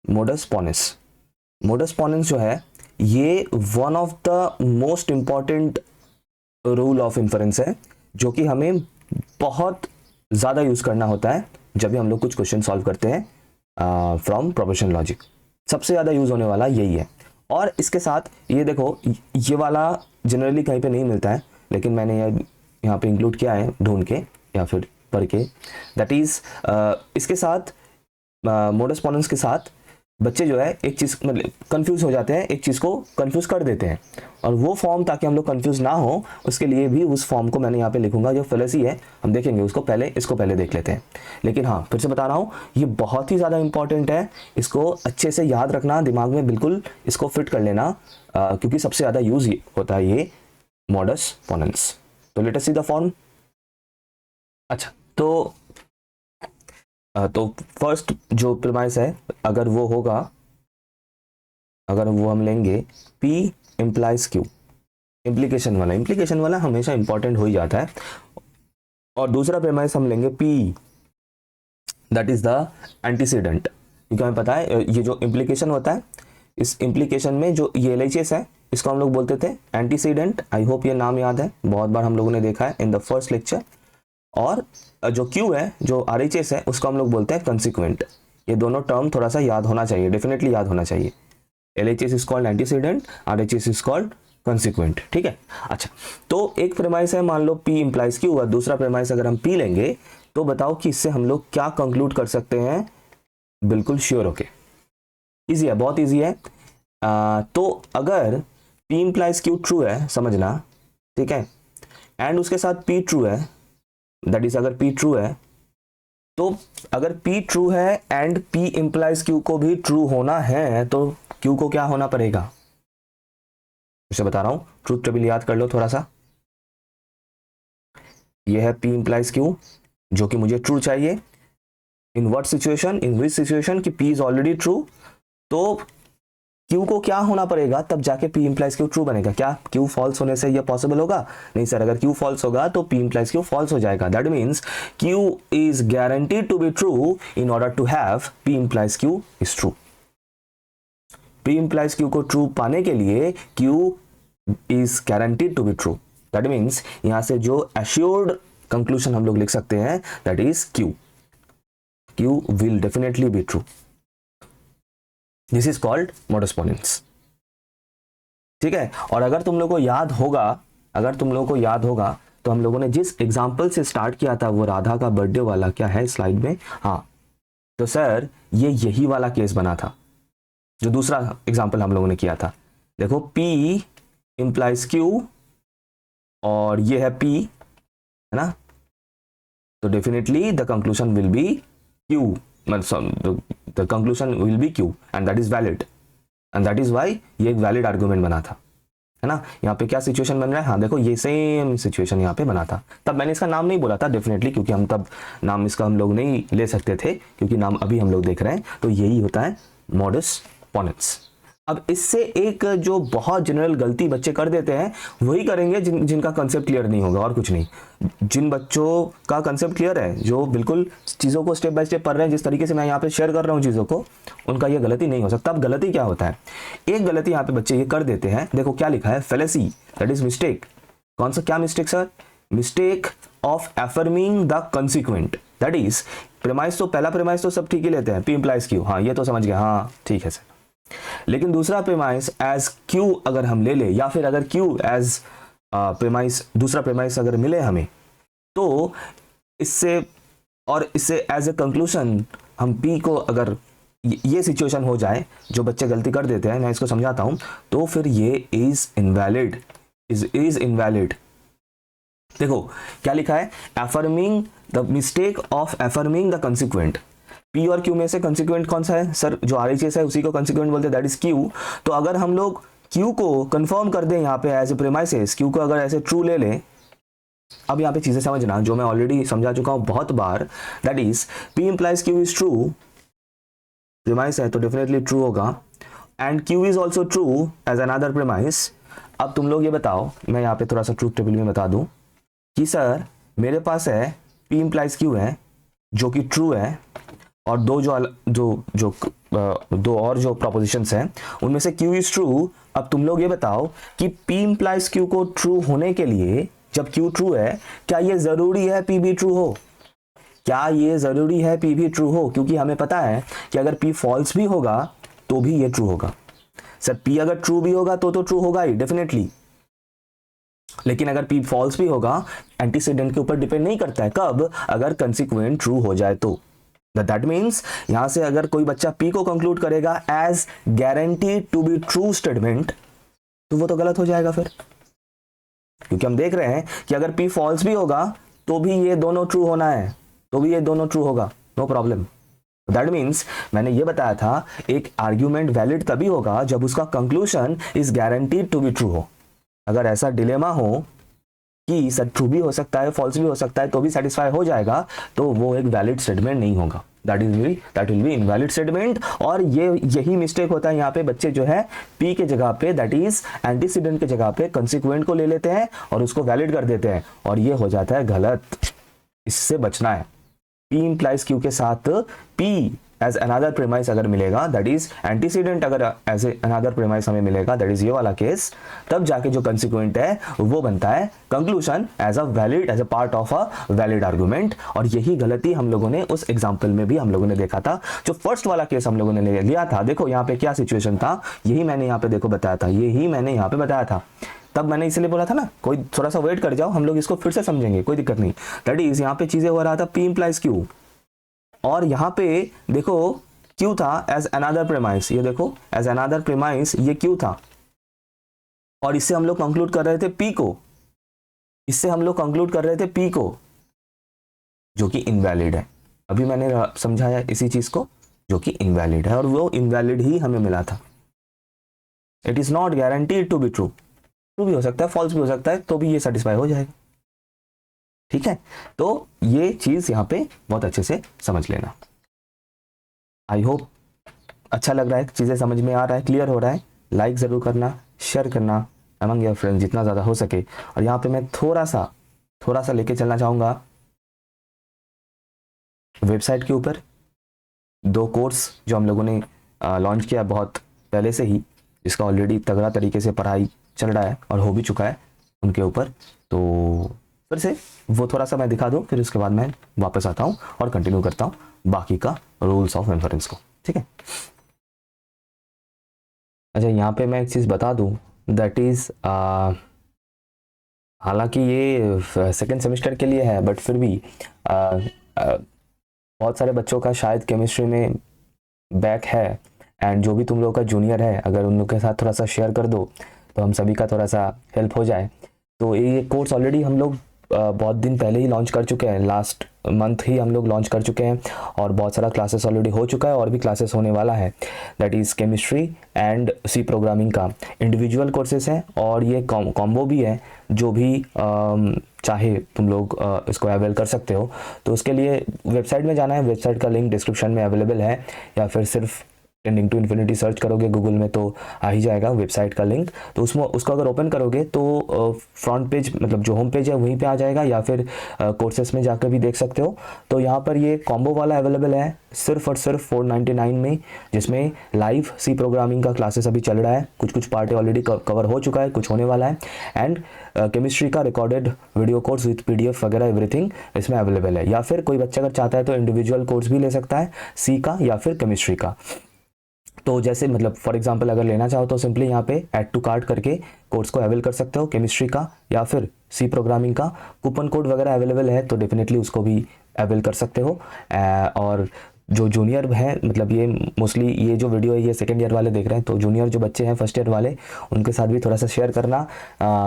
modus ponens, modus ponens जो है ये one of the most important rule of inference है, जो कि हमें बहुत ज़्यादा यूज़ करना होता है जब भी हम लोग कुछ क्वेश्चन सॉल्व करते हैं फ्रॉम प्रोपोजिशन लॉजिक। सबसे ज़्यादा यूज़ होने वाला यही है। और इसके साथ ये देखो, ये वाला जनरली कहीं पे नहीं मिलता है, लेकिन मैंने यहाँ पे इंक्लूड किया है ढूंढ के या फिर पढ़ के। दैट इज़ इसके साथ मोडस पोनेंस के साथ बच्चे जो है एक चीज़ मतलब कंफ्यूज हो जाते हैं, एक चीज़ को कंफ्यूज कर देते हैं, और वो फॉर्म ताकि हम लोग कंफ्यूज ना हो उसके लिए भी उस फॉर्म को मैंने यहाँ पे लिखूंगा। जो फेलेसी है हम देखेंगे उसको पहले, इसको पहले देख लेते हैं। लेकिन हाँ, फिर से बता रहा हूँ ये बहुत ही ज़्यादा इंपॉर्टेंट है, इसको अच्छे से याद रखना, दिमाग में बिल्कुल इसको फिट कर लेना, क्योंकि सबसे ज़्यादा यूज होता है ये मोडस पोनेंस। तो let us see the form. अच्छा, तो फर्स्ट जो प्रीमाइस है अगर वो होगा, अगर वो हम लेंगे P इम्प्लाइज Q, इम्प्लीकेशन वाला हमेशा इंपॉर्टेंट हो ही जाता है। और दूसरा प्रीमाइस हम लेंगे P that is the antecedent, क्योंकि हमें पता है ये जो इम्प्लीकेशन होता है, इस इम्प्लीकेशन में जो ये LHS है इसको हम लोग बोलते थे एंटीसीडेंट। आई होप ये नाम याद है, बहुत बार हम लोगों ने देखा है इन द फर्स्ट लेक्चर। और जो Q है, जो RHS है, उसको हम लोग बोलते हैं कंसिक्वेंट। ये दोनों टर्म थोड़ा सा याद होना चाहिए, डेफिनेटली याद होना चाहिए। LHS is called antecedent, RHS is called consequent. ठीक है, अच्छा, तो एक प्रेमाइस है मान लो P इम्प्लाइज Q, और दूसरा प्रेमाइस अगर हम P लेंगे तो बताओ कि इससे हम लोग क्या कंक्लूड कर सकते हैं, बिल्कुल श्योर होके। ईजी है, बहुत ईजी है। तो अगर P implies Q ट्रू है, समझना, ठीक है, एंड उसके साथ P ट्रू है, दैट इज अगर P ट्रू है, तो अगर P ट्रू है एंड P implies Q को भी ट्रू होना है तो Q को क्या होना पड़ेगा, उसे बता रहा हूं, ट्रूथ टेबल याद कर लो थोड़ा सा। ये है P implies Q जो कि मुझे ट्रू चाहिए। In what situation, in which situation कि P इज ऑलरेडी ट्रू, तो Q को क्या होना पड़ेगा तब जाके P implies Q ट्रू बनेगा। क्या Q फॉल्स होने से ये पॉसिबल होगा? नहीं सर, अगर Q फॉल्स होगा तो P implies Q फॉल्स हो जाएगा। That means Q is guaranteed to be true in order to have P implies Q is true. P implies Q को ट्रू पाने के लिए Q is guaranteed to be true. That means यहां से जो assured conclusion हम लोग लिख सकते हैं that is Q will definitely be true. This is called modus ponens. ठीक है, और अगर तुम लोगों को याद होगा, तो हम लोगों ने जिस एग्जाम्पल से स्टार्ट किया था वो राधा का बर्थडे वाला, क्या है स्लाइड में, हाँ, तो सर ये यही वाला केस बना था जो दूसरा एग्जाम्पल हम लोगों ने किया था। देखो P implies Q और ये है P, है ना, तो definitely the conclusion will B Q, the conclusion will be Q and that is valid and that is why ये एक वैलिड आर्गुमेंट बना था, है ना। यहाँ पे क्या सिचुएशन बन रहा है, हाँ देखो ये सेम सिचुएशन यहाँ पे बना था। तब मैंने इसका नाम नहीं बोला था डेफिनेटली, क्योंकि हम तब नाम इसका हम लोग नहीं ले सकते थे, क्योंकि नाम अभी हम लोग देख रहे हैं। तो यही होता है मॉडस पोनेंस। अब इससे एक जो बहुत जनरल गलती बच्चे कर देते हैं वही करेंगे जिनका कंसेप्ट क्लियर नहीं होगा, और कुछ नहीं। जिन बच्चों का कंसेप्ट क्लियर है, जो बिल्कुल चीज़ों को स्टेप बाय स्टेप पढ़ रहे हैं, जिस तरीके से मैं यहाँ पे शेयर कर रहा हूँ चीज़ों को, उनका ये गलती नहीं हो सकता। अब गलती क्या होता है, एक गलती यहाँ पे बच्चे ये कर देते हैं, देखो क्या लिखा है, फेलेसी, दैट इज मिस्टेक। कौन सा, क्या mistake sir? Mistake of affirming the consequent. That is premise, तो पहला प्रेमाइस तो सब ठीक ही लेते हैं, P implies Q, हाँ ये तो समझ गया, हाँ ठीक है सर। लेकिन दूसरा प्रेमाइस एज Q अगर हम ले ले, या फिर अगर Q एज प्रेमाइस, दूसरा प्रेमाइस अगर मिले हमें, तो इससे एज ए कंक्लूजन हम P को, अगर ये सिचुएशन हो जाए जो बच्चे गलती कर देते हैं, मैं इसको समझाता हूं, तो फिर ये इज इनवैलिड। देखो क्या लिखा है, affirming the mistake of affirming the consequent. P और Q में से कंसिक्वेंट कौन सा है सर? जो RHS है उसी को कंसिक्वेंट बोलते हैं, दैट इज Q। तो अगर हम लोग Q को कंफर्म कर दें यहाँ पे एज ए प्रेमाइसेस, Q को अगर ऐसे ट्रू ले लें, अब यहाँ पे चीजें समझना जो मैं ऑलरेडी समझा चुका हूँ बहुत बार, that is P implies Q is true, premise है तो डेफिनेटली ट्रू होगा, and Q is also true as another premise. अब तुम लोग ये बताओ, मैं यहाँ पे थोड़ा सा ट्रूथ टेबल में बता दूं कि सर मेरे पास है P implies Q है जो कि ट्रू है, और दो और जो प्रोपोजिशंस हैं उनमें से Q इज ट्रू। अब तुम लोग ये बताओ कि P implies Q को ट्रू होने के लिए, जब Q ट्रू है, क्या ये जरूरी है P भी ट्रू हो? क्या ये जरूरी है P भी ट्रू हो? क्योंकि हमें पता है कि अगर P फॉल्स भी होगा तो भी ये ट्रू होगा। सर P अगर ट्रू भी होगा तो ट्रू होगा ही डेफिनेटली, लेकिन अगर P फॉल्स भी होगा एंटीसीडेंट के ऊपर डिपेंड नहीं करता है। कब? अगर कंसिक्वेंट ट्रू हो जाए तो। दैट मीन्स यहां से अगर कोई बच्चा P को कंक्लूड करेगा as guaranteed to be true statement, तो वो तो गलत हो जाएगा फिर, क्योंकि हम देख रहे हैं कि अगर P फॉल्स भी होगा तो भी ये दोनों ट्रू होना है, तो भी ये दोनों ट्रू होगा, नो प्रॉब्लम। दैट मीन्स मैंने ये बताया था एक आर्ग्यूमेंट वैलिड तभी होगा जब उसका conclusion is guaranteed to be true हो। अगर ऐसा डिलेमा हो कि सर ट्रू भी हो सकता है, फॉल्स भी हो सकता है, तो भी सेटिस्फाई हो जाएगा, तो वो एक वैलिड स्टेटमेंट नहीं होगा, that will B invalid statement. और यही मिस्टेक होता है यहाँ पे, बच्चे जो है P के जगह पे, दैट इज एंटीसीडेंट के जगह पे कंसिक्वेंट को ले लेते हैं और उसको वैलिड कर देते हैं, और ये हो जाता है गलत। इससे बचना है। P implies Q के साथ P एज अनदर प्रेमाइस अगर मिलेगा, दैट इज एंटीसीडेंट अगर एज अनदर प्रेमाइस हमें मिलेगा, दैट इज ये वाला केस, तब जाके जो कंसिक्वेंट है वो बनता है conclusion as a valid, as a part of a valid argument. और यही गलती हम लोगों ने उस एग्जाम्पल में भी हम लोगों ने देखा था। जो फर्स्ट वाला केस हम लोगों ने लिया था, देखो यहाँ पे क्या सिचुएशन था, यही मैंने यहाँ पे देखो बताया था, यही मैंने यहाँ पे बताया था। तब मैंने इसलिए बोला था ना, कोई थोड़ा सा वेट कर जाओ, हम लोग इसको फिर से समझेंगे, कोई दिक्कत नहीं। दैट इज यहाँ पे चीजें हो रहा था P implies Q, और यहाँ पे देखो क्यों था एज अनदर प्रेमाइस, ये देखो एज अनदर प्रेमाइस ये क्यों था, और इससे हम लोग कंक्लूड कर रहे थे पी को, इससे हम लोग कंक्लूड कर रहे थे पी को, जो कि इनवैलिड है। अभी मैंने समझाया इसी चीज को, जो कि इनवैलिड है, और वो इनवैलिड ही हमें मिला था। It is not guaranteed to be true, true भी हो सकता है, फॉल्स भी हो सकता है, तो भी ये सेटिस्फाई हो जाएगा। ठीक है, तो ये चीज यहाँ पे बहुत अच्छे से समझ लेना। आई होप अच्छा लग रहा है, चीजें समझ में आ रहा है, क्लियर हो रहा है। लाइक जरूर करना, शेयर करना अमंग योर फ्रेंड्स जितना ज्यादा हो सके। और यहाँ पे मैं थोड़ा सा लेके चलना चाहूंगा वेबसाइट के ऊपर। 2 कोर्स जो हम लोगों ने लॉन्च किया बहुत पहले से ही, जिसका ऑलरेडी तगड़ा तरीके से पढ़ाई चल रहा है और हो भी चुका है उनके ऊपर, तो फिर से वो थोड़ा सा मैं दिखा दूं, फिर उसके बाद मैं वापस आता हूं और कंटिन्यू करता हूं बाकी का रूल्स ऑफ इन्फरेंस को। ठीक है, अच्छा यहाँ पे मैं एक चीज़ बता दूं, दैट इज़ हालांकि ये सेकेंड सेमेस्टर के लिए है, बट फिर भी बहुत सारे बच्चों का शायद केमिस्ट्री में बैक है, एंड जो भी तुम लोगों का जूनियर है, अगर उन लोग के साथ थोड़ा सा शेयर कर दो तो हम सभी का थोड़ा सा हेल्प हो जाए। तो ये कोर्स ऑलरेडी हम लोग बहुत दिन पहले ही लॉन्च कर चुके हैं, लास्ट मंथ ही हम लोग लॉन्च कर चुके हैं, और बहुत सारा क्लासेस ऑलरेडी हो चुका है, और भी क्लासेस होने वाला है। That is chemistry and C programming का इंडिविजुअल कोर्सेस हैं, और ये कॉम्बो भी है, जो भी चाहे तुम लोग इसको अवेल कर सकते हो। तो उसके लिए वेबसाइट में जाना है, वेबसाइट का लिंक डिस्क्रिप्शन में अवेलेबल है, या फिर सिर्फ टेंडिंग टू इन्फिनिटी सर्च करोगे गूगल में तो आ ही जाएगा वेबसाइट का लिंक। तो उसमें उसको अगर ओपन करोगे तो फ्रंट पेज, मतलब जो होम पेज है वहीं पे आ जाएगा, या फिर कोर्सेस में जाकर भी देख सकते हो। तो यहाँ पर ये कॉम्बो वाला अवेलेबल है सिर्फ और सिर्फ 499 में, जिसमें लाइव सी प्रोग्रामिंग का क्लासेस अभी चल रहा है, कुछ पार्ट ऑलरेडी कवर हो चुका है, कुछ होने वाला है, एंड केमिस्ट्री का recorded video course with PDF वगैरह एवरीथिंग इसमें अवेलेबल है। या फिर कोई बच्चा अगर चाहता है तो इंडिविजुअल कोर्स भी ले सकता है, सी का या फिर केमिस्ट्री का। तो जैसे मतलब फॉर एग्जांपल अगर लेना चाहो तो सिंपली यहाँ पे ऐड टू कार्ट करके कोर्स को अवेल कर सकते हो, केमिस्ट्री का या फिर सी प्रोग्रामिंग का। कूपन कोड वगैरह अवेलेबल है, तो डेफिनेटली उसको भी अवेल कर सकते हो। और जो जूनियर है, मतलब ये मोस्टली ये जो वीडियो है ये सेकेंड ईयर वाले देख रहे हैं, तो जूनियर जो बच्चे हैं फर्स्ट ईयर वाले, उनके साथ भी थोड़ा सा शेयर करना,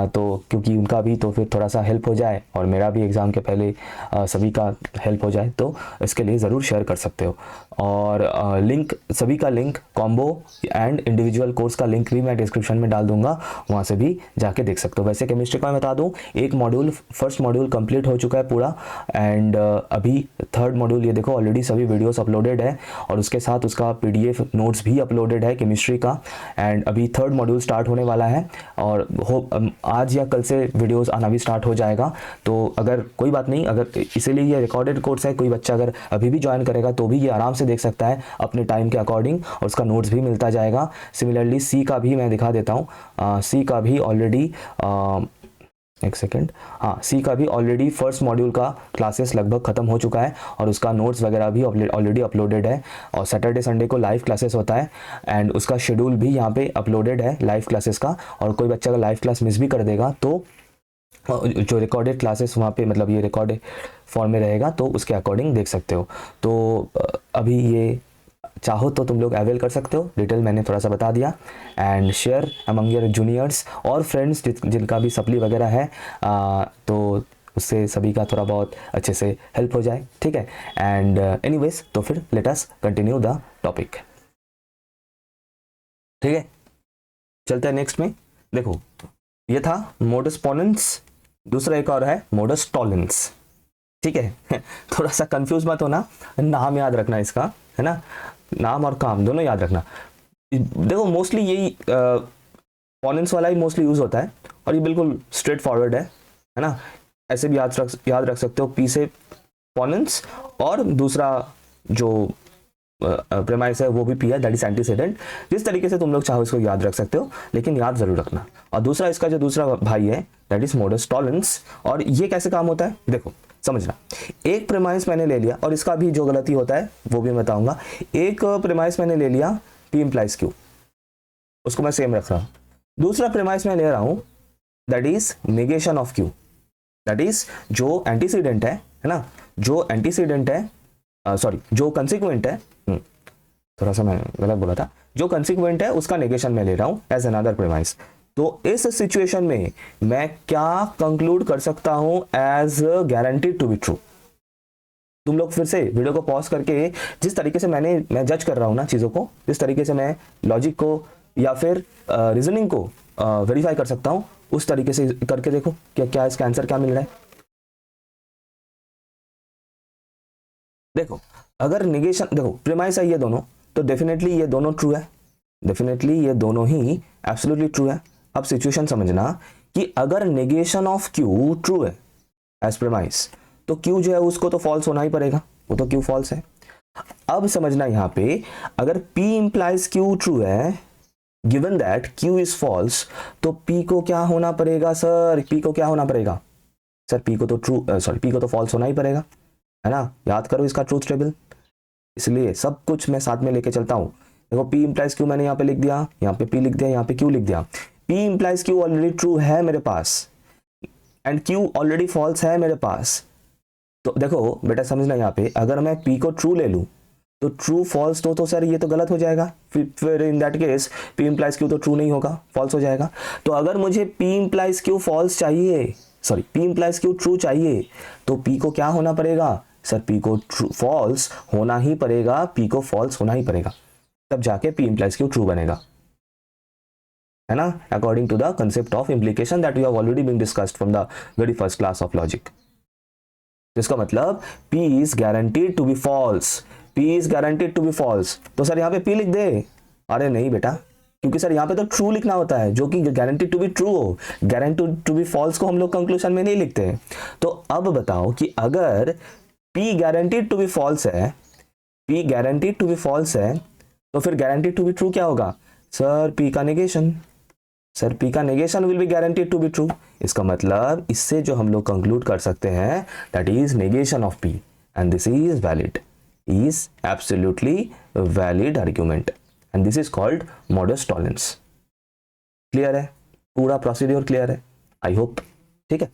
तो क्योंकि उनका भी तो फिर थोड़ा सा हेल्प हो जाए, और मेरा भी एग्ज़ाम के पहले सभी का हेल्प हो जाए, तो इसके लिए ज़रूर शेयर कर सकते हो। और लिंक, सभी का link, combo and individual course का लिंक भी मैं डिस्क्रिप्शन में डाल दूंगा, वहाँ से भी जाके देख सकते हो। वैसे केमिस्ट्री का मैं बता दूँ, एक मॉड्यूल, फर्स्ट मॉड्यूल कंप्लीट हो चुका है पूरा, एंड अभी थर्ड मॉड्यूल ये देखो ऑलरेडी सभी वीडियोस अपलोडेड है, और उसके साथ उसका PDF नोट्स भी अपलोडेड है केमिस्ट्री का। एंड अभी थर्ड मॉड्यूल स्टार्ट होने वाला है, और आज या कल से वीडियोस आना भी स्टार्ट हो जाएगा। तो अगर कोई बात नहीं, अगर इसीलिए ये रिकॉर्डेड कोर्स है, कोई बच्चा अगर अभी भी ज्वाइन करेगा तो भी ये आराम से देख सकता है अपने टाइम के अकॉर्डिंग, और उसका नोट्स भी मिलता जाएगा। सिमिलरली सी का भी मैं दिखा देता हूँ, सी का भी ऑलरेडी एक सेकेंड, हाँ, सी का भी ऑलरेडी फर्स्ट मॉड्यूल का क्लासेस लगभग खत्म हो चुका है, और उसका नोट्स वगैरह भी ऑलरेडी अपलोडेड है, और सैटरडे संडे को लाइव क्लासेस होता है, एंड उसका शेड्यूल भी यहाँ पे अपलोडेड है लाइव क्लासेस का। और कोई बच्चा अगर लाइव क्लास मिस भी कर देगा तो जो रिकॉर्डेड क्लासेस वहाँ पे, मतलब ये रिकॉर्डेड फॉर्म में रहेगा, तो उसके अकॉर्डिंग देख सकते हो। तो अभी ये चाहो तो तुम लोग अवेल कर सकते हो, डिटेल मैंने थोड़ा सा बता दिया। And share among your juniors और फ्रेंड्स जिनका भी सप्ली वगैरह है, तो उससे सभी का थोड़ा बहुत अच्छे से हेल्प हो जाए। ठीक है, एंड एनीवेज, तो फिर let us continue the topic. ठीक है, चलते हैं नेक्स्ट में। देखो, ये था मोडस पोनेंस, दूसरा एक और है मोडस टॉलेंस। ठीक है थोड़ा सा कंफ्यूज मत होना, नाम याद रखना इसका, है ना, नाम और काम दोनों याद रखना। देखो मोस्टली यही पोनेंस वाला ही मोस्टली यूज होता है, और ये बिल्कुल स्ट्रेट फॉरवर्ड है ना। ऐसे भी याद रख सकते हो, पी से पोनेंस, और दूसरा जो प्रेमाइस है वो भी पी है, दैट इज एंटीसीडेंट। जिस तरीके से तुम लोग चाहो इसको याद रख सकते हो, लेकिन याद जरूर रखना। और दूसरा, इसका जो दूसरा भाई है दैट इज मोडस टॉलेंस। और ये कैसे काम होता है देखो, समझना। एक प्रेमाइस मैंने ले लिया, और इसका भी जो गलती होता है वो भी बताऊंगा। एक प्रेमाइस मैंने ले लिया, P इम्प्लाइज Q, उसको मैं सेम रख रहा हूं। दूसरा प्रेमाइस मैं ले रहा हूं, that is negation of Q, that is जो एंटीसीडेंट है ना, जो एंटीसीडेंट है, सॉरी जो कंसिक्वेंट है, थोड़ा सा मैं गलत बोला था, जो कंसिक्वेंट है उसका नेगेशन मैं ले रहा हूं एज अनदर प्रेमाइस। तो इस सिचुएशन में मैं क्या कंक्लूड कर सकता हूं as guaranteed to be true. तुम लोग फिर से वीडियो को पॉज करके जिस तरीके से मैं जज कर रहा हूं ना चीजों को, जिस तरीके से मैं लॉजिक को या फिर रीजनिंग को वेरीफाई कर सकता हूं, उस तरीके से करके देखो क्या क्या इसका आंसर क्या मिल रहा है। देखो अगर निगेशन, देखो प्रीमाइस है ये दोनों, तो डेफिनेटली ये दोनों ट्रू है, डेफिनेटली ये दोनों ही एब्सोल्युटली ट्रू है। अब सिचुएशन समझना कि अगर नेगेशन ऑफ क्यू ट्रू है एज प्रीमाइस, तो क्यू जो है उसको तो फॉल्स होना ही पड़ेगा, वो तो क्यू फॉल्स है। अब समझना यहां पे अगर P इंप्लाइज Q ट्रू है, given that Q is false, तो P को क्या होना पड़ेगा सर, P को क्या होना पड़ेगा सर, P को तो ट्रू सॉरी P को तो फॉल्स होना ही पड़ेगा, है ना। याद करो इसका ट्रूथ टेबल, इसलिए सब कुछ मैं साथ में लेके चलता हूं। देखो P इंप्लाइज Q मैंने यहाँ पे लिख दिया, यहाँ पे P लिख दिया, यहाँ पे Q लिख दिया। P implies Q already true है मेरे पास एंड Q ऑलरेडी फॉल्स है मेरे पास। तो देखो बेटा समझना, यहाँ पे अगर मैं P को ट्रू ले लूं तो ट्रू फॉल्स तो सर ये तो गलत हो जाएगा, फिर in that case P implies Q तो ट्रू नहीं होगा, फॉल्स हो जाएगा। तो अगर मुझे P इंप्लाइज Q फॉल्स चाहिए, sorry P implies Q true चाहिए, तो P को क्या होना पड़ेगा सर, P को ट्रू फॉल्स होना ही पड़ेगा, P को फॉल्स होना ही पड़ेगा, तब जाके P इंप्लाइज Q ट्रू बनेगा, है ना, according to the concept of implication that we have already been discussed from the very first class of logic. जिसका मतलब P is guaranteed to be false, P is guaranteed to be false. तो sir यहाँ पे P लिख दे, अरे नहीं बेटा, क्योंकि सर यहाँ पे तो ट्रू लिखना होता है, जो कि गारंटीड टू बी ट्रू हो, गारंटीड टू बी फॉल्स को हम लोग कंक्लूजन में नहीं लिखते हैं। तो अब बताओ कि अगर P guaranteed to be false है, P guaranteed to be false है, तो फिर गारंटीड टू बी ट्रू क्या होगा सर, P का नेगेशन, सर P का negation will be guaranteed to be true. इसका मतलब इससे जो हम लोग कंक्लूड कर सकते हैं that is negation of P and this is valid, is absolutely valid argument and this is called modus Tollens. Clear है, पूरा प्रोसीड्योर क्लियर है आई होप, ठीक है।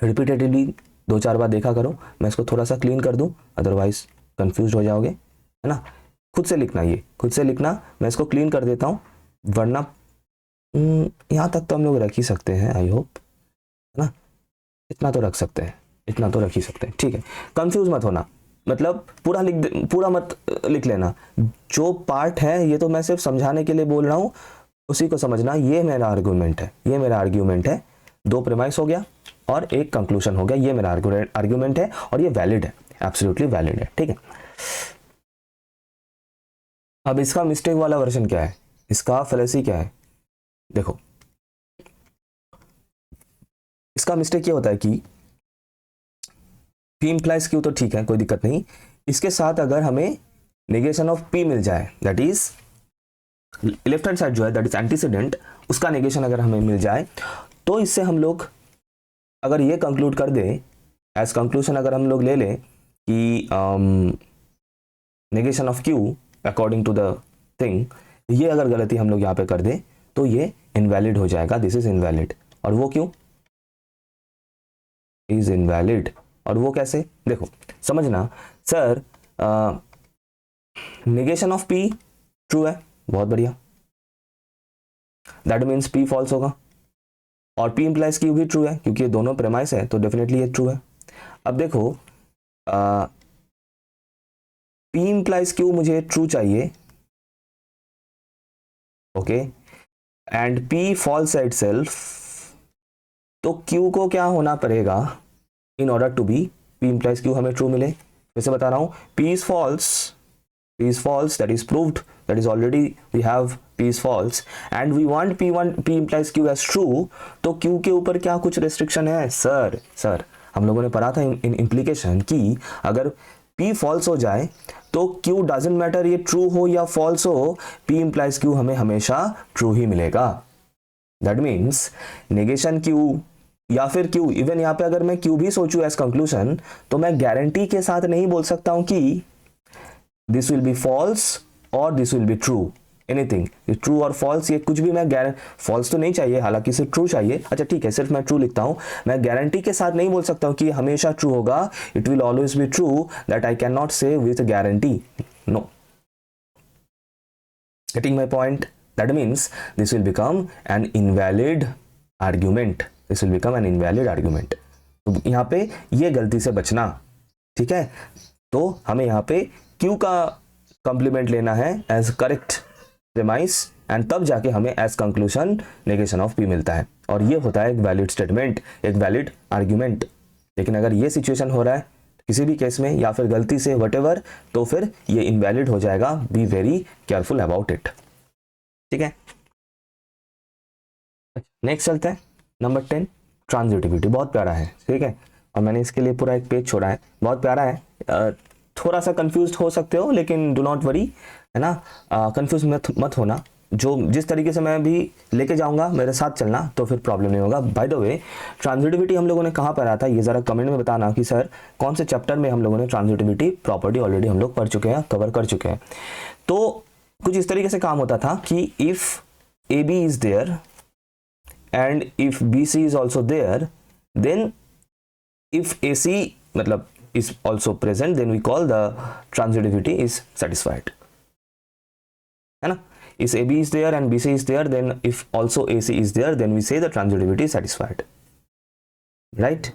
रिपीटेडली 2-4 बार देखा करो, मैं इसको थोड़ा सा क्लीन कर दूं, अदरवाइज कंफ्यूज हो जाओगे, है ना। खुद से लिखना, ये खुद से लिखना, मैं इसको क्लीन कर देता हूँ, वरना यहाँ तक तो हम लोग रख ही सकते हैं आई होप, है ना, इतना तो रख सकते हैं, इतना तो रख ही सकते हैं, ठीक है। कंफ्यूज मत होना, मतलब पूरा मत लिख लेना, जो पार्ट है ये तो मैं सिर्फ समझाने के लिए बोल रहा हूँ, उसी को समझना। ये मेरा आर्ग्यूमेंट है, ये मेरा आर्ग्यूमेंट है, 2 प्रीमाइस हो गया और 1 कंक्लूजन हो गया, ये मेरा आर्ग्यूमेंट है और ये वैलिड है, एब्सोल्युटली वैलिड है, ठीक है। अब इसका मिस्टेक वाला वर्जन क्या है, इसका फैलेसी क्या है, देखो इसका मिस्टेक ये होता है कि P इंप्लाइज Q तो ठीक है, कोई दिक्कत नहीं, इसके साथ अगर हमें नेगेशन ऑफ P मिल जाए, that is left hand side जो है दैट इज एंटीसीडेंट, उसका नेगेशन अगर हमें मिल जाए, तो इससे हम लोग अगर ये कंक्लूड कर दे एज कंक्लूजन, अगर हम लोग ले लें कि negation of Q according to the thing, ये अगर गलती हम लोग यहाँ पे कर दे तो ये इनवैलिड हो जाएगा, दिस इज इनवैलिड। और वो क्यों इज इनवैलिड, और वो कैसे, देखो समझना sir, negation of P true है, बहुत बढ़िया, दैट मीन्स P फॉल्स होगा, और P इंप्लाइज Q भी ट्रू है, क्योंकि ये दोनों प्रेमाइस है, तो डेफिनेटली ये ट्रू है। अब देखो P इंप्लाइज Q मुझे ट्रू चाहिए, okay, and P false itself, तो Q को क्या होना पड़ेगा in order to be P implies Q हमें ट्रू मिले। वैसे बता रहा हूं, P is false, that is proved, that is already we have P is false and we want P implies Q as true, तो Q के ऊपर क्या कुछ रेस्ट्रिक्शन है सर हम लोगों ने पढ़ा था इन इम्प्लीकेशन कि अगर P फॉल्स हो जाए तो Q डजंट मैटर ये ट्रू हो या फॉल्स हो, P इंप्लाइज Q हमें हमेशा ट्रू ही मिलेगा। दैट मीन्स नेगेशन Q या फिर Q, इवन यहाँ पे अगर मैं Q भी सोचूं एज कंक्लूजन, तो मैं गारंटी के साथ नहीं बोल सकता हूं कि दिस विल बी फॉल्स और this will be true, anything true और फॉल्स, ये कुछ भी मैं फॉल्स तो नहीं चाहिए, हालांकि सिर्फ ट्रू चाहिए, अच्छा ठीक है सिर्फ मैं ट्रू लिखता हूं, मैं गारंटी के साथ नहीं बोल सकता हूं कि हमेशा ट्रू होगा, it will always be true, that I can not say with guarantee, no, Getting my point? That means this will become an invalid argument. This will become an invalid argument. तो यहाँ पे ये गलती से बचना, ठीक है। तो हमें यहाँ पे Q का कॉम्प्लीमेंट लेना है एज करेक्ट प्रेमाइस, एंड तब जाके हमें as conclusion negation of P मिलता है, और ये होता है एक वैलिड स्टेटमेंट, एक वैलिड आर्ग्यूमेंट। लेकिन अगर ये सिचुएशन हो रहा है किसी भी केस में या फिर गलती से व्हाटएवर, तो फिर ये इनवैलिड हो जाएगा। Be very careful about it, ठीक है। नेक्स्ट चलते हैं नंबर 10, ट्रांजिटिविटी। बहुत प्यारा है, ठीक है, और मैंने इसके लिए पूरा एक पेज छोड़ा है, बहुत प्यारा है। थोड़ा सा कंफ्यूज हो सकते हो, लेकिन डू नॉट वरी, है ना, कंफ्यूज मत होना। जो जिस तरीके से मैं भी लेके जाऊंगा मेरे साथ चलना, तो फिर प्रॉब्लम नहीं होगा। बाय द वे, ट्रांजिटिविटी हम लोगों ने कहाँ पढ़ा था, ये ज़रा कमेंट में बताना कि सर कौन से चैप्टर में हम लोगों ने ट्रांजिटिविटी प्रॉपर्टी ऑलरेडी हम लोग पढ़ चुके हैं, कवर कर चुके हैं। तो कुछ इस तरीके से काम होता था कि if A B is there and if B C is also there, then if A C मतलब is also present, then we call the transitivity is satisfied, है ना। If AB is there and BC is there, then if also AC is there, then we say the transitivity is satisfied, right?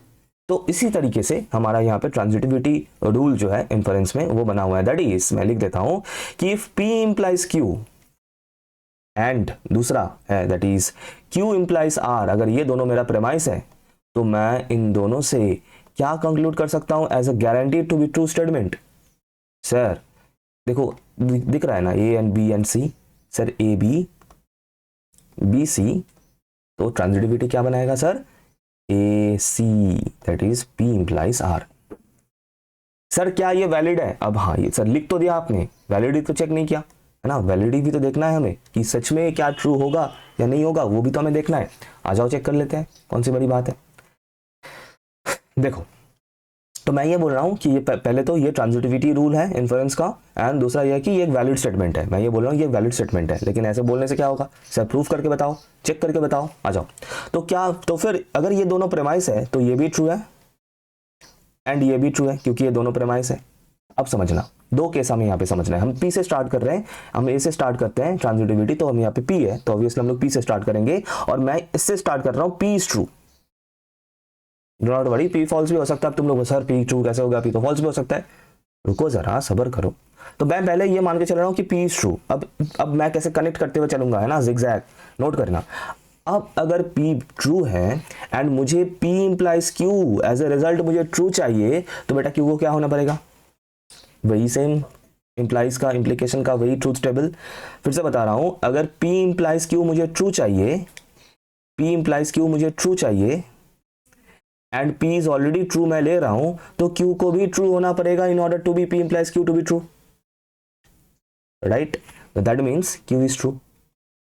तो इसी तरीके से हमारा यहाँ पे transitivity rule जो है इन्फरेंस में वो बना हुआ है। दैट इज, मैं लिख देता हूँ कि if P implies Q and दूसरा है that is Q implies R, अगर ये दोनों मेरा प्रेमाइस है, तो मैं इन दोनों से क्या कंक्लूड कर सकता हूं as a guaranteed to be true statement. Sir देखो दिख रहा है ना, A and B and C, sir A B B C, तो ट्रांजिटिविटी क्या बनाएगा sir, A C, that is P implies R. Sir क्या ये वैलिड है? अब हाँ, ये सर लिख तो दिया आपने, वैलिडिटी तो चेक नहीं किया, है ना, वैलिडिटी भी तो देखना है हमें कि सच में क्या ट्रू होगा या नहीं होगा, वो भी तो हमें देखना है। आ जाओ चेक कर लेते हैं, कौन सी बड़ी बात है। देखो, तो मैं ये बोल रहा हूँ कि ये पहले तो ये ट्रांजिटिविटी रूल है इन्फ्लुएंस का, एंड दूसरा ये कि ये एक वैलिड स्टेटमेंट है। मैं ये बोल रहा हूँ ये वैलिड स्टेटमेंट है, लेकिन ऐसे बोलने से क्या होगा सर, प्रूफ करके बताओ, चेक करके बताओ, आ जाओ। तो क्या, तो फिर अगर ये दोनों प्रेमाइस है तो ये भी ट्रू है एंड ये भी ट्रू है, क्योंकि ये दोनों प्रेमाइस है। अब समझना, दो केस हमें यहाँ पे समझना है। हम पी से स्टार्ट कर रहे हैं, हम ए से स्टार्ट करते हैं ट्रांजिटिविटी, तो हम यहाँ पे पी है तो ऑब्वियसली हम लोग पी से स्टार्ट करेंगे, और मैं इससे स्टार्ट कर रहा हूँ P is true. Do not worry, P false भी हो सकता है। अब तुम लोग सर पी ट्रू कैसे होगा, पी तो फॉल्स भी हो सकता है। रुको जरा, सब्र करो। तो मैं पहले ये मान के चल रहा हूँ कि पी इज ट्रू। अब मैं कैसे कनेक्ट करते हुए चलूंगा, है ना, जिगजैग, नोट करना। अब अगर P ट्रू है एंड मुझे P implies Q, as a result मुझे ट्रू चाहिए, तो बेटा Q को क्या होना पड़ेगा, वही सेम इंप्लाइज का, इंप्लीकेशन का वही ट्रूथ टेबल। फिर से बता रहा हूं, अगर P इंप्लाइज Q मुझे ट्रू चाहिए, P इंप्लाइज Q मुझे ट्रू चाहिए and P is already true मैं ले रहा हूं, तो Q को भी ट्रू होना पड़ेगा in order to be P implies Q to be true, right. That means Q is true.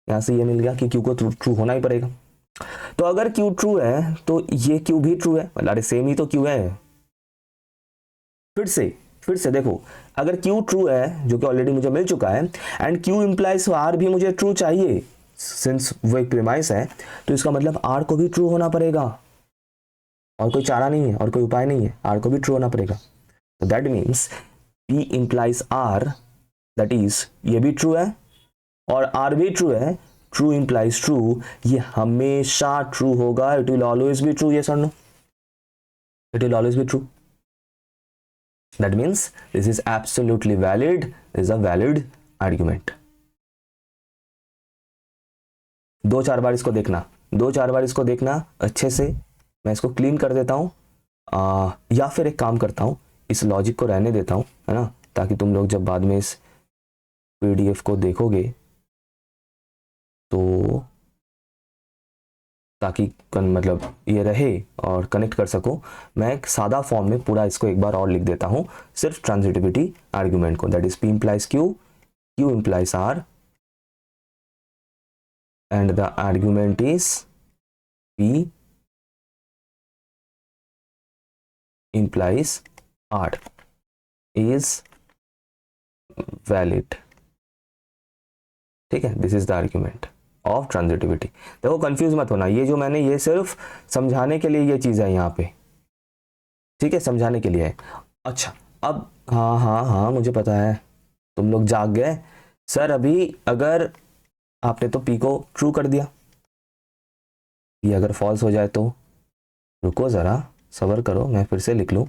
यहां से ये मिल गया कि Q को ट्रू होना ही पड़ेगा। तो अगर Q ट्रू है तो ये Q भी ट्रू है, अरे सेम ही तो Q है। फिर से देखो, अगर Q ट्रू है, जो कि ऑलरेडी मुझे मिल चुका है, एंड Q इंप्लाइज R भी मुझे ट्रू चाहिए, सिंस वो एक प्रीमाइस है, तो इसका मतलब R को भी ट्रू होना पड़ेगा, और कोई चारा नहीं है और कोई उपाय नहीं है, R को भी ट्रू होना पड़ेगा। तो that means P implies R, that is ये भी ट्रू है और R भी ट्रू है, ट्रू इंप्लाइज ट्रू, ये हमेशा ट्रू होगा, it will always be true, yes और no, it will always be true. That means this is absolutely valid, this is a valid argument. दो चार बार इसको देखना अच्छे से। मैं इसको क्लीन कर देता हूँ, या फिर एक काम करता हूँ, इस लॉजिक को रहने देता हूँ, है ना, ताकि तुम लोग जब बाद में इस पीडीएफ को देखोगे तो ताकि मतलब ये रहे और कनेक्ट कर सको। मैं एक सादा फॉर्म में पूरा इसको एक बार और लिख देता हूं, सिर्फ ट्रांजिटिविटी आर्ग्यूमेंट को, that is P implies Q, Q implies R, and the argument is P implies R is valid. ठीक है, this is the argument of transitivity. देखो कंफ्यूज मत होना, ये जो मैंने ये सिर्फ समझाने के लिए ये चीज है यहाँ पे, ठीक है, समझाने के लिए है। अच्छा, अब हाँ मुझे पता है तुम लोग जाग गए, सर अभी अगर आपने तो पी को ट्रू कर दिया, ये अगर फॉल्स हो जाए तो, रुको जरा सबर करो, मैं फिर से लिख लूं।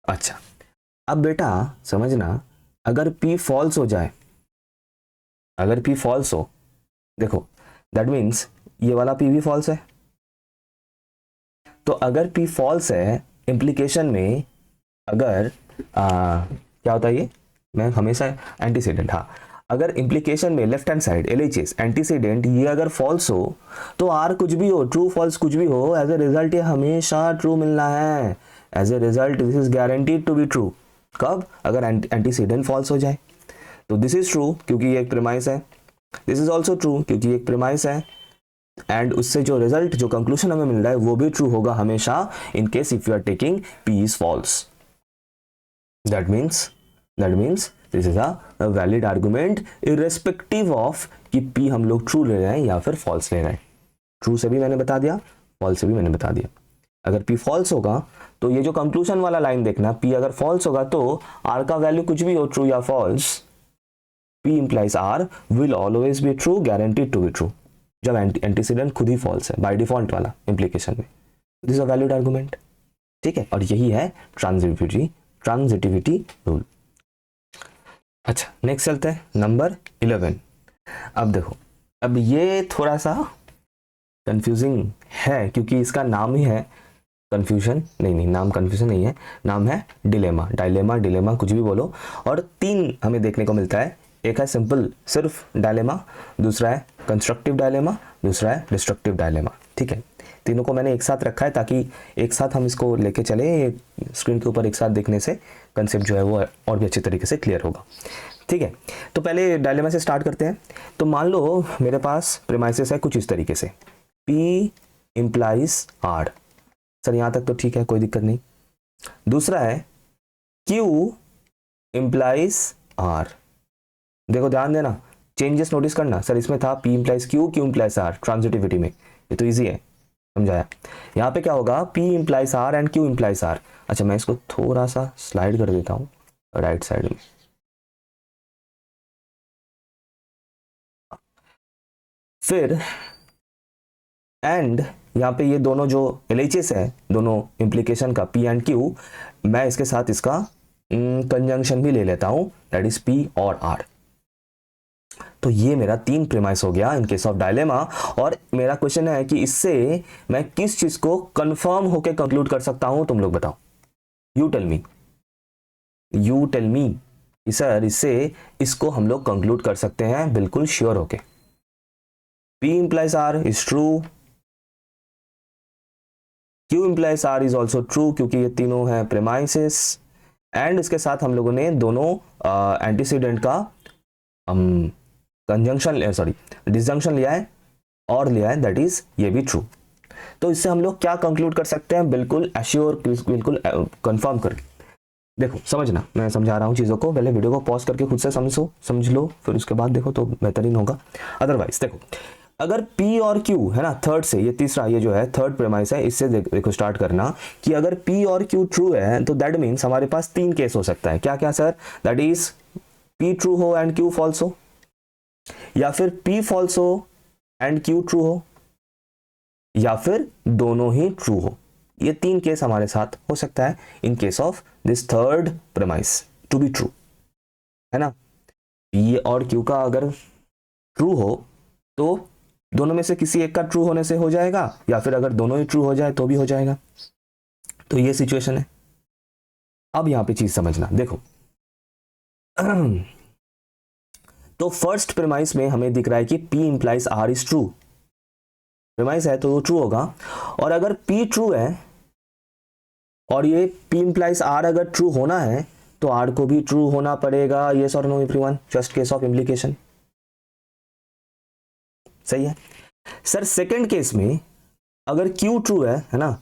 अच्छा, अब बेटा समझना, अगर पी फॉल्स हो जाए, अगर पी फॉल्स हो, देखो दैट मीन्स ये वाला पी भी फॉल्स है। तो अगर पी फॉल्स है, इंप्लीकेशन में अगर क्या होता है ये, मैं हमेशा एंटीसीडेंट, हाँ, अगर इंप्लीकेशन में left hand side LHS antecedent ये अगर फॉल्स हो, तो आर कुछ भी हो, ट्रू फॉल्स कुछ भी हो, एज ए रिजल्ट ये हमेशा ट्रू मिलना है। As a result this is guaranteed to be true. कब? अगर एंटीसीडेंट फॉल्स हो जाए। तो दिस इज ट्रू क्योंकि ये एक प्रीमाइस है, दिस इज ऑल्सो ट्रू क्योंकि ये एक प्रीमाइस है, एंड उससे जो रिजल्ट, जो कंक्लूजन हमें मिल रहा है वो भी ट्रू होगा हमेशा, in case if you are taking P is false. That means this is a valid argument irrespective of कि पी हम लोग ट्रू ले रहे हैं या फिर फॉल्स ले रहे हैं। ट्रू से भी मैंने बता दिया, फॉल्स से भी मैंने बता दिया। अगर पी फॉल्स होगा तो ये जो कंक्लूजन वाला लाइन देखना, पी अगर फॉल्स होगा तो आर का वैल्यू कुछ भी हो, ट्रू या false, P implies R will always be true, guaranteed to be true, जब एंटीसीडेंट खुद ही फॉल्स है बाय डिफॉल्ट वाला इंप्लीकेशन में। This is a valid argument, ठीक है, और यही है ट्रांजिटिविटी रूल। अच्छा नेक्स्ट चलते हैं नंबर 11। अब देखो, अब ये थोड़ा सा कंफ्यूजिंग है क्योंकि इसका नाम ही है कंफ्यूजन, नहीं नाम कंफ्यूजन नहीं है, नाम है डिलेमा, डिलेमा कुछ भी बोलो। और तीन हमें देखने को मिलता है, एक है सिंपल सिर्फ डायलेमा, दूसरा है कंस्ट्रक्टिव डायलेमा, दूसरा है डिस्ट्रक्टिव डायलेमा, ठीक है। तीनों को मैंने एक साथ रखा है ताकि एक साथ हम इसको लेके चले, स्क्रीन के ऊपर एक साथ देखने से कंसेप्ट जो है वो और भी अच्छे तरीके से क्लियर होगा, ठीक है। तो पहले डायलेमा से स्टार्ट करते हैं। तो मान लो मेरे पास प्रीमाइसेस है कुछ इस तरीके से, P इंप्लाइज R, सर यहाँ तक तो ठीक है, कोई दिक्कत नहीं। दूसरा है Q इंप्लाइज R, देखो ध्यान देना, चेंजेस नोटिस करना, सर इसमें था P implies Q, Q implies R transitivity में, ये तो इजी है, समझाया। यहाँ पे क्या होगा, P implies R and Q implies R। अच्छा मैं इसको थोड़ा सा स्लाइड कर देता हूँ राइट साइड में, फिर एंड यहाँ पे ये दोनों जो LHS है, दोनों इंप्लीकेशन का P एंड Q, मैं इसके साथ इसका कंजंक्शन भी ले लेता हूं, दैट इज P और R। तो ये मेरा तीन प्रीमाइस हो गया इन केस ऑफ डायलेमा। और मेरा क्वेश्चन है कि इससे मैं किस चीज को कंफर्म होके कंक्लूड कर सकता हूं, तुम लोग बताओ, यू टेल मी कि सर इससे इसको हम लोग कंक्लूड कर सकते हैं बिल्कुल श्योर होके, P implies R is true, Q implies R is also true क्योंकि ये तीनों हैं प्रीमाइसेस, एंड इसके साथ हम लोगों ने दोनों एंटीसीडेंट का कंजंक्शन सॉरी डिसजंक्शन लिया है और लिया है, दैट इज ये भी ट्रू। तो इससे हम लोग क्या कंक्लूड कर सकते हैं, बिल्कुल एश्योर, बिल्कुल कंफर्म करके। देखो समझना, मैं समझा रहा हूँ चीज़ों को, पहले वीडियो को पॉज करके खुद से समझ लो, फिर उसके बाद देखो तो बेहतरीन होगा। अदरवाइज देखो, अगर P और Q है ना, थर्ड से, ये तीसरा, ये जो है थर्ड प्रेमाइस है, इससे देखो स्टार्ट करना कि अगर P और Q ट्रू है तो दैट मीन्स हमारे पास तीन केस हो सकता है। क्या क्या sir? That is P true हो एंड Q फॉल्स हो, या फिर P फॉल्स हो एंड Q ट्रू हो, या फिर दोनों ही ट्रू हो। ये तीन केस हमारे साथ हो सकता है in case of this third premise to be true, है ना। P और Q का अगर ट्रू हो तो दोनों में से किसी एक का ट्रू होने से हो जाएगा, या फिर अगर दोनों ही ट्रू हो जाए तो भी हो जाएगा। तो ये सिचुएशन है। अब यहां पे चीज समझना, देखो तो फर्स्ट प्रेमाइस में हमें दिख रहा है कि P implies R is true, premise है तो वो ट्रू होगा। और अगर P ट्रू है और ये P इंप्लाइज R अगर ट्रू होना है तो R को भी ट्रू होना पड़ेगा। यस और no everyone, just case of implication, सही है सर। सेकंड केस में अगर Q ट्रू है ना,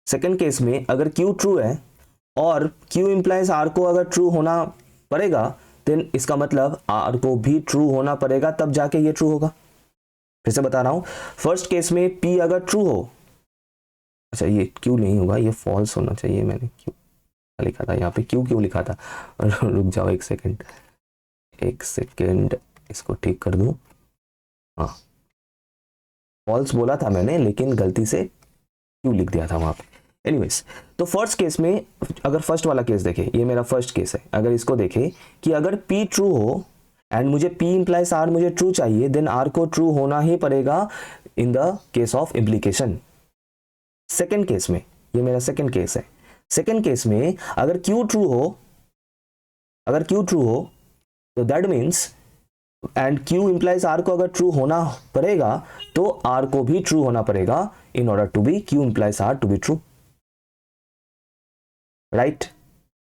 सेकंड केस में अगर Q ट्रू है और Q इंप्लाइज R को अगर ट्रू होना पड़ेगा, देन इसका मतलब R को भी ट्रू होना पड़ेगा, तब जाके ये ट्रू होगा। फिर से बता रहा हूं, फर्स्ट केस में P अगर ट्रू हो, अच्छा ये Q नहीं होगा, ये फॉल्स होना चाहिए, मैंने Q लिखा था यहाँ पे, क्यू क्यों लिखा था रुक जाओ एक सेकेंड, एक सेकेंड, इसको ठीक कर दूं। हाँ, फॉल्स बोला था मैंने, लेकिन गलती से क्यू लिख दिया था वहां पे। एनीवेज, तो फर्स्ट केस में, अगर फर्स्ट वाला केस देखे, ये मेरा फर्स्ट केस है, अगर इसको देखे कि अगर P ट्रू हो एंड मुझे P इंप्लाइज R मुझे ट्रू चाहिए, देन R को ट्रू होना ही पड़ेगा in the case of implication. Second case में, ये मेरा सेकेंड केस है, सेकेंड केस में अगर Q ट्रू हो, अगर Q ट्रू हो तो that means, and Q implies R को अगर ट्रू होना पड़ेगा तो R को भी ट्रू होना पड़ेगा in order to be Q implies R to be true, right.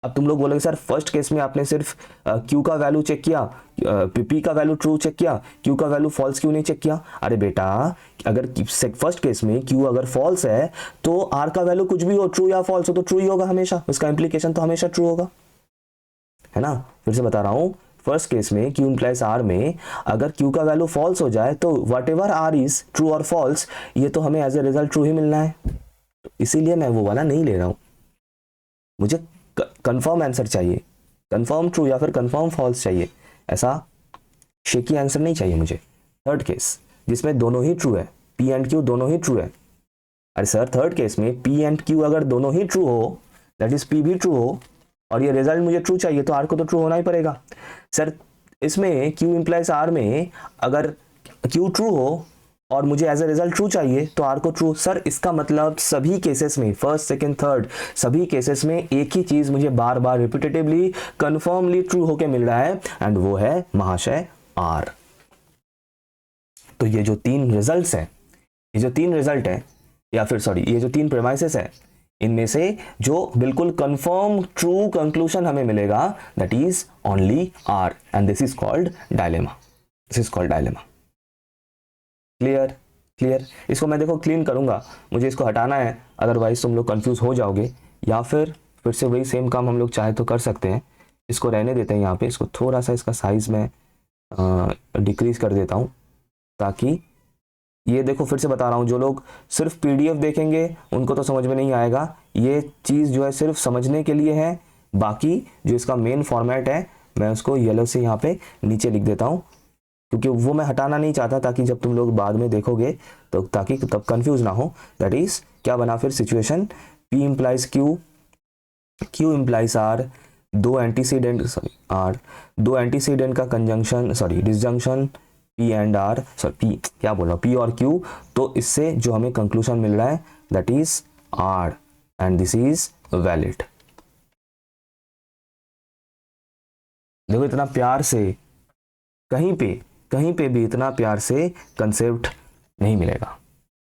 अब तुम लोग बोलोगे सर फर्स्ट केस में आपने सिर्फ Q का वैल्यू चेक किया, P का वैल्यू ट्रू चेक किया, Q का वैल्यू फॉल्स क्यों नहीं चेक किया? अरे बेटा, अगर फर्स्ट केस में Q अगर फॉल्स है तो R का वैल्यू कुछ भी हो, ट्रू या फॉल्स हो, तो ट्रू ही होगा हमेशा, उसका इंप्लीकेशन तो हमेशा ट्रू होगा, है ना। फिर से बता रहा हूं, फर्स्ट केस में Q इंप्लाइज R में अगर Q का वैल्यू फॉल्स हो जाए तो what ever R is true और फॉल्स, ये तो हमें एज ए रिजल्ट ट्रू ही मिलना है, तो इसीलिए मैं वो वाला नहीं ले रहा हूं। मुझे कंफर्म आंसर चाहिए, कंफर्म ट्रू या फिर कंफर्म फॉल्स चाहिए, ऐसा शेकी आंसर नहीं चाहिए मुझे। थर्ड केस जिसमें दोनों ही ट्रू है, P एंड Q दोनों ही ट्रू है। अरे सर थर्ड केस में P एंड Q अगर दोनों ही ट्रू हो, दैट इज P भी ट्रू हो, और ये रिजल्ट मुझे ट्रू चाहिए, तो R को तो ट्रू होना ही पड़ेगा। सर इसमें Q इंप्लाइज R में अगर Q ट्रू हो और मुझे एज ए रिजल्ट ट्रू चाहिए तो R को ट्रू। सर इसका मतलब सभी केसेस में, फर्स्ट सेकंड थर्ड, सभी केसेस में एक ही चीज मुझे बार बार रिपीटेटिवली कंफर्मली ट्रू होके मिल रहा है, एंड वो है महाशय R। तो ये जो तीन रिजल्ट्स हैं, ये जो तीन रिजल्ट है, या फिर सॉरी ये जो तीन प्रेमाइसेस है, इनमें से जो बिल्कुल कंफर्म ट्रू कंक्लूजन हमें मिलेगा, that is only R, and this is called dilemma, this is called dilemma. Clear? Clear? इसको मैं देखो क्लीन करूंगा, मुझे इसको हटाना है, अदरवाइज तुम लोग कंफ्यूज हो जाओगे, या फिर से वही सेम काम हम लोग चाहे तो कर सकते हैं। इसको रहने देते हैं यहाँ पे, इसको थोड़ा सा इसका साइज में डिक्रीज कर देता हूँ, ताकि ये देखो, फिर से बता रहा हूँ, जो लोग सिर्फ PDF देखेंगे उनको तो समझ में नहीं आएगा, ये चीज़ जो है सिर्फ समझने के लिए है। बाकी जो इसका मेन फॉर्मेट है, मैं उसको येलो से यहाँ पे नीचे लिख देता हूँ, क्योंकि वो मैं हटाना नहीं चाहता, ताकि जब तुम लोग बाद में देखोगे तो ताकि तब कंफ्यूज ना हो। दैट इज क्या बना फिर situation, P implies Q, Q implies R, दो एंटीसीडेंट का conjunction sorry disjunction P and R, sorry P क्या बोल रहा हूँ, P और Q, तो इससे जो हमें कंक्लूजन मिल रहा है that is R, and this is valid. देखो इतना प्यार से, कहीं पे भी इतना प्यार से कंसेप्ट नहीं मिलेगा,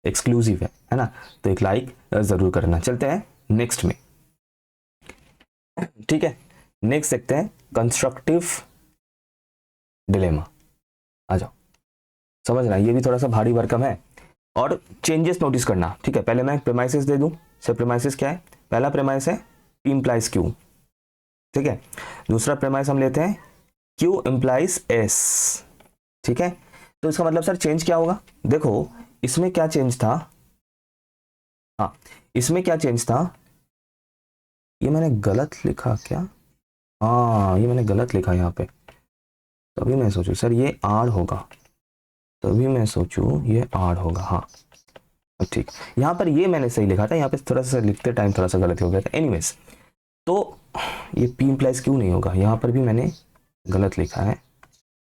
एक्सक्लूसिव है ना। तो एक लाइक जरूर करना। चलते हैं नेक्स्ट में, ठीक है। नेक्स्ट देखते हैं कंस्ट्रक्टिव डिलेमा। आ जाओ, समझ रहा है, ये भी थोड़ा सा भारी भरकम है, और चेंजेस नोटिस करना, ठीक है। पहले मैं प्रेमाइसेस दे दूं। सर प्रेमाइसेस क्या है? पहला प्रेमाइस है P इंप्लाइज Q, ठीक है। दूसरा प्रेमाइस हम लेते हैं Q इंप्लाइज S, ठीक है। तो इसका मतलब सर चेंज क्या होगा? देखो इसमें क्या चेंज था, हाँ इसमें क्या चेंज था, ये मैंने गलत लिखा क्या? हाँ ये मैंने गलत लिखा यहाँ पे, तभी मैं सोचूं सर ये R होगा, तभी मैं सोचूं ये R होगा, हाँ ठीक। यहाँ पर ये मैंने सही लिखा था, यहाँ पे थोड़ा सा लिखते टाइम थोड़ा सा गलत हो गया था। एनीवेज, तो ये P इंप्लाइज Q नहीं होगा, यहाँ पर भी मैंने गलत लिखा है,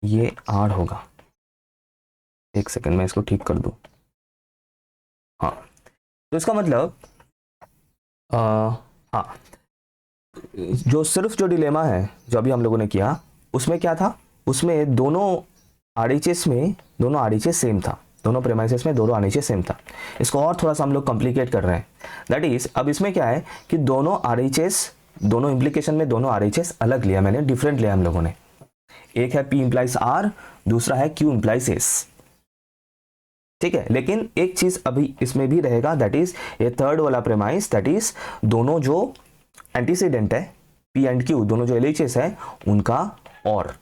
ये R होगा। एक सेकंड मैं इसको ठीक कर दूं। हाँ तो इसका मतलब हाँ, जो सिर्फ जो डिलेमा है जो अभी हम लोगों ने किया, उसमें क्या था, उसमें दोनों RHS में दोनों RHS सेम था, दोनों प्रेमाइसेस में दोनों RHS सेम था। इसको और थोड़ा सा हम लोग कॉम्प्लिकेट कर रहे हैं, दैट इज अब इसमें क्या है कि दोनों RHS, दोनों इम्प्लीकेशन में दोनों RHS अलग लिया मैंने, डिफरेंट लिया हम लोगों ने। एक है P इंप्लाइज R, दूसरा है Q इंप्लाइज S, ठीक है। लेकिन एक चीज अभी इसमें भी रहेगा, दैट इज ये थर्ड वाला प्रेमाइस, दैट इज दोनों जो एंटीसीडेंट है P एंड Q, दोनों जो LHS है उनका और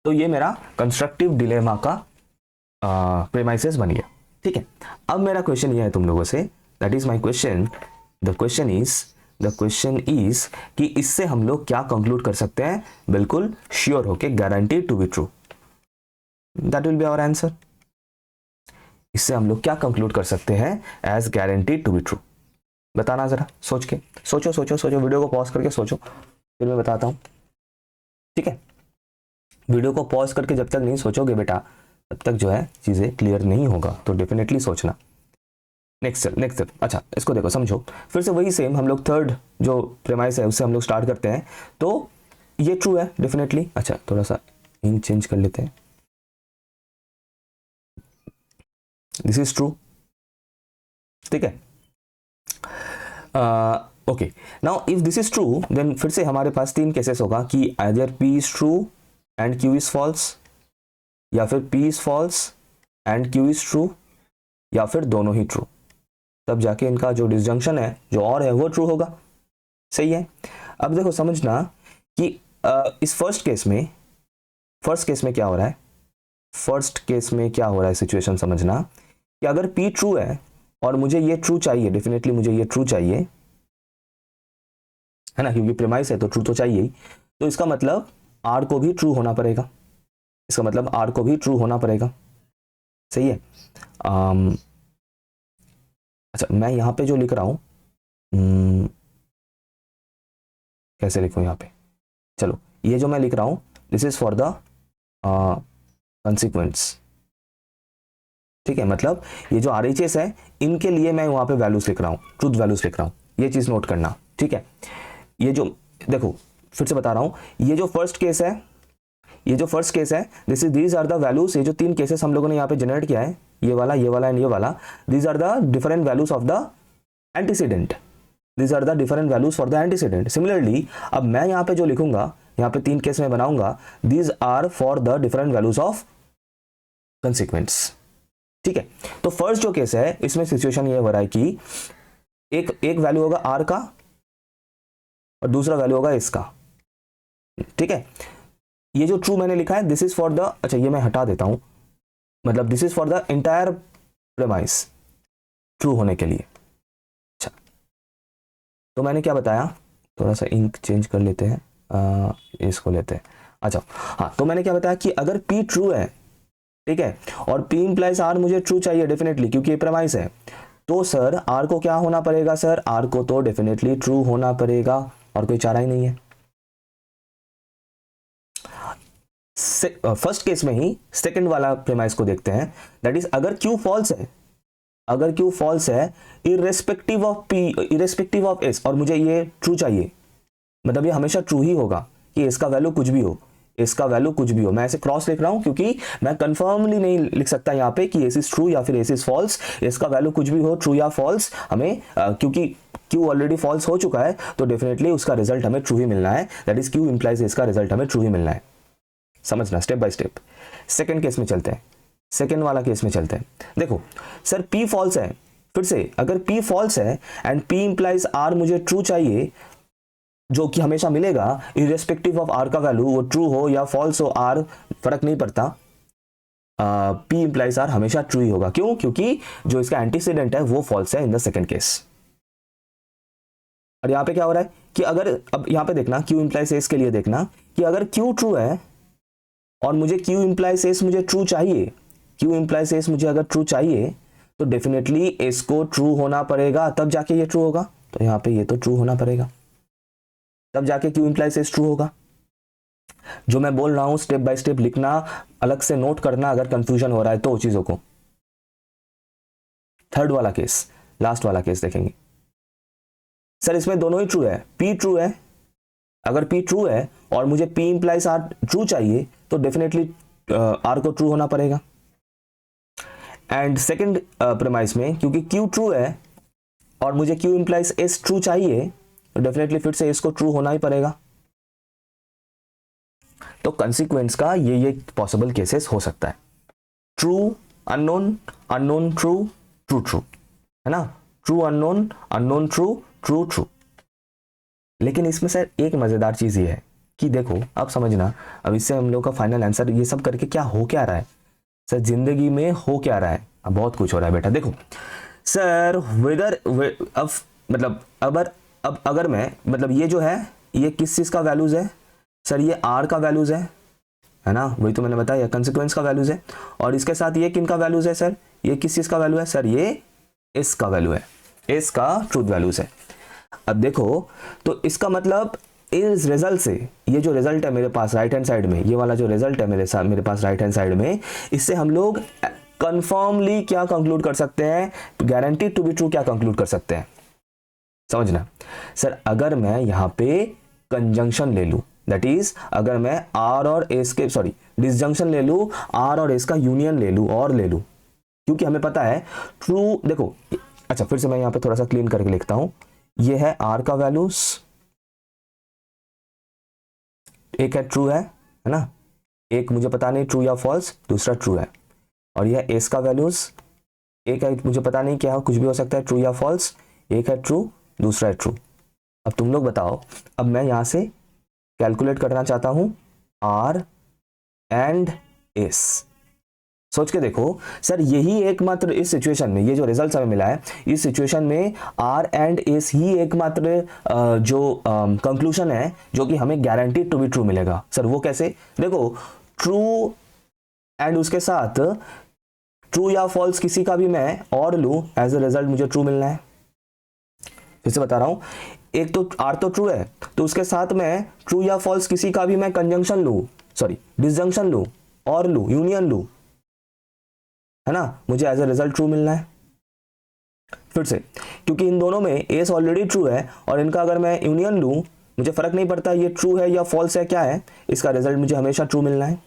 तो ये मेरा कंस्ट्रक्टिव डिलेमा का प्रेमाइसेस बन गया, ठीक है। अब मेरा क्वेश्चन ये है तुम लोगों say that is my question. The question is कि इससे हम लोग क्या कंक्लूड कर सकते हैं, बिल्कुल श्योर होके, guaranteed to be true, that will be our answer. इससे हम लोग क्या कंक्लूड कर सकते हैं as guaranteed to be true, बताना जरा सोच के, सोचो सोचो सोचो, वीडियो को पॉज करके सोचो, फिर मैं बताता हूं, ठीक है। वीडियो को पॉज करके जब तक नहीं सोचोगे बेटा, तब तक जो है चीजें क्लियर नहीं होगा, तो डेफिनेटली सोचना। नेक्स्ट अच्छा इसको देखो, समझो, फिर से वही सेम हम लोग थर्ड जो प्रेमाइस है उससे हम लोग स्टार्ट करते हैं। तो ये ट्रू है डेफिनेटली। अच्छा थोड़ा सा इंक चेंज कर लेते हैं, दिस इज ट्रू, ठीक है। Okay, now if this is true then फिर से हमारे पास तीन केसेस होगा कि either P is true and Q is false, या फिर P is false and Q is true, या फिर दोनों ही ट्रू, तब जाके इनका जो डिसजंक्शन है जो और है वो ट्रू होगा, सही है। अब देखो समझना कि इस फर्स्ट केस में क्या हो रहा है, सिचुएशन समझना कि अगर P ट्रू है और मुझे ये ट्रू चाहिए, डेफिनेटली मुझे ये ट्रू चाहिए, है ना, क्योंकि प्रेमाइस है तो ट्रू तो चाहिए ही, तो इसका मतलब R को भी ट्रू होना पड़ेगा, सही है। अच्छा मैं यहां पे जो लिख रहा हूं, कैसे लिखूं यहाँ पे, चलो ये जो मैं लिख रहा हूं this is for the consequence, ठीक है। मतलब ये जो RHS है इनके लिए मैं वहां पे वैल्यूज लिख रहा हूं, ट्रूथ वैल्यूज लिख रहा हूं, ये चीज नोट करना, ठीक है। ये जो देखो फिर से बता रहा हूं, ये जो फर्स्ट केस है दीज आर द वैल्यूज, ये जो तीन केसेस हम लोगों ने यहाँ पे जनरेट किया है, ये वाला एंड ये वाला, these are the different values of the antecedent, for the antecedent. Similarly अब मैं यहाँ पे जो लिखूंगा, यहाँ पे तीन केस में बनाऊंगा, these are for the different values of consequence, ठीक है। तो फर्स्ट जो केस है इसमें सिचुएशन ये हो रहा है कि एक वैल्यू होगा R का और दूसरा वैल्यू होगा इसका, ठीक है। ये जो ट्रू मैंने लिखा है दिस इज फॉर द, अच्छा ये मैं हटा देता हूं, मतलब this is for the entire premise true होने के लिए। अच्छा तो मैंने क्या बताया, थोड़ा सा इंक चेंज कर लेते हैं, इसको लेते हैं। अच्छा हाँ, तो मैंने क्या बताया कि अगर P ट्रू है, ठीक है, और P इंप्लाइज R मुझे ट्रू चाहिए डेफिनेटली क्योंकि ये प्रेमाइस है, तो सर R को क्या होना पड़ेगा, सर R को तो डेफिनेटली ट्रू होना पड़ेगा, और कोई चारा ही नहीं है। फर्स्ट केस में ही सेकंड वाला प्रेमाइस को देखते हैं, दैट इज अगर Q फॉल्स है इररेस्पेक्टिव ऑफ S और मुझे ये ट्रू चाहिए, मतलब ये हमेशा ट्रू ही होगा कि इसका वैल्यू कुछ भी हो, मैं ऐसे क्रॉस लिख रहा हूं क्योंकि मैं कंफर्मली नहीं लिख सकता यहाँ पे कि एस इज ट्रू या फिर एस इज फॉल्स, इसका वैल्यू कुछ भी हो, ट्रू या फॉल्स, हमें क्योंकि Q ऑलरेडी फॉल्स हो चुका है तो डेफिनेटली उसका रिजल्ट हमें ट्रू ही मिलना है, दैट इज Q इंप्लाइज इसका रिजल्ट हमें ट्रू ही मिलना है, समझना step by step. Second case में चलते हैं, सेकंड वाला केस में चलते हैं। देखो सर P फॉल्स है, फिर से अगर P फॉल्स है एंड P इंप्लाइज R मुझे ट्रू चाहिए, जो कि हमेशा मिलेगा इररेस्पेक्टिव ऑफ R का वैल्यू, वो ट्रू हो या फॉल्स हो R फर्क नहीं पड़ता, P इंप्लाइज R हमेशा ट्रू ही होगा। क्यों? क्योंकि जो इसका एंटीसीडेंट है वो फॉल्स है इन द सेकंड केस। और यहां पे क्या हो रहा है कि अगर अब यहां पे देखना Q इंप्लाइज S के लिए देखना कि अगर Q ट्रू है और मुझे Q इंप्लाइज S मुझे ट्रू चाहिए, Q इंप्लाइज S मुझे अगर ट्रू चाहिए तो डेफिनेटली S को ट्रू होना पड़ेगा, तब जाके ये ट्रू होगा। तो यहां पे ये तो ट्रू होना पड़ेगा, तब जाके Q इंप्लाइज S ट्रू होगा। जो मैं बोल रहा हूं स्टेप बाय स्टेप लिखना, अलग से नोट करना अगर कंफ्यूजन हो रहा है तो चीजों को। थर्ड वाला केस, लास्ट वाला केस देखेंगे। सर इसमें दोनों ही ट्रू है, P ट्रू है, अगर P ट्रू है और मुझे P इंप्लाइज R ट्रू चाहिए तो डेफिनेटली R को ट्रू होना पड़ेगा। एंड सेकंड प्रेमाइस में क्योंकि Q ट्रू है और मुझे Q इंप्लाइज S ट्रू चाहिए तो डेफिनेटली फिर से इसको ट्रू होना ही पड़ेगा। तो कंसीक्वेंस का ये पॉसिबल केसेस हो सकता है, true unknown, unknown true, true true, है ना, true unknown, unknown true, true true. लेकिन इसमें सर एक मजेदार चीज ये है कि देखो अब समझना, अब इससे हम लोग का फाइनल आंसर ये सब करके क्या हो क्या रहा है, सर जिंदगी में हो क्या रहा है, अब बहुत कुछ हो रहा है बेटा। देखो सर वेदर अब मतलब अब अगर मैं मतलब ये जो है ये किस चीज़ का वैल्यूज़ है सर, ये आर का वैल्यूज़ है ना, वही तो मैंने बताया कंसिक्वेंस का वैल्यूज़ है। और इसके साथ ये किन का वैल्यूज़ है सर, ये किस चीज़ का वैल्यू है सर, ये एस का वैल्यू है, एस का ट्रूथ वैल्यूज़ है। अब देखो तो इसका मतलब इस रिजल्ट से, ये जो रिजल्ट है मेरे पास राइट हैंड साइड में, ये वाला जो रिजल्ट है मेरे पास राइट हैंड साइड में, इससे हम लोग कंफर्मली क्या कंक्लूड कर सकते हैं, गारंटीड टू बी ट्रू क्या कंक्लूड कर सकते हैं, समझना सर। अगर मैं यहां पे कंजंक्शन ले लूं, दैट इज अगर मैं आर और एस के सॉरी डिसजंक्शन ले लूं, आर और एस का यूनियन ले लूं और ले लूं, क्योंकि हमें पता है ट्रू, देखो अच्छा फिर से मैं यहां पे थोड़ा सा क्लीन करके लिखता हूं, ये है आर का वैल्यूज, एक है ट्रू है ना, एक मुझे पता नहीं ट्रू या फॉल्स, दूसरा ट्रू है। और यह एस का वैल्यूज, एक है मुझे पता नहीं क्या कुछ भी हो सकता है ट्रू या फॉल्स, एक है ट्रू दूसरा है ट्रू। अब तुम लोग बताओ, अब मैं यहां से कैलकुलेट करना चाहता हूं आर एंड एस, सोच के देखो सर, यही एकमात्र इस सिचुएशन में, ये जो रिजल्ट हमें मिला है इस सिचुएशन में आर एंड एस ही एकमात्र जो कंक्लूजन है जो कि हमें गारंटीड टू बी ट्रू मिलेगा। सर वो कैसे, देखो ट्रू एंड उसके साथ ट्रू या फॉल्स किसी का भी मैं और लूं, एज अ रिजल्ट मुझे ट्रू मिलना है। फिर से बता रहा हूं, एक तो आर तो ट्रू है, तो उसके साथ मैं ट्रू या फॉल्स किसी का भी मैं कंजंक्शन लूं, सॉरी डिसजंक्शन लूं और लूं यूनियन लूं, है ना, मुझे एज अ रिजल्ट ट्रू मिलना है। फिर से क्योंकि इन दोनों में एस ऑलरेडी ट्रू है और इनका अगर मैं यूनियन लूं, मुझे फर्क नहीं पड़ता ये ट्रू है या फॉल्स है क्या है, इसका रिजल्ट मुझे हमेशा ट्रू मिलना है।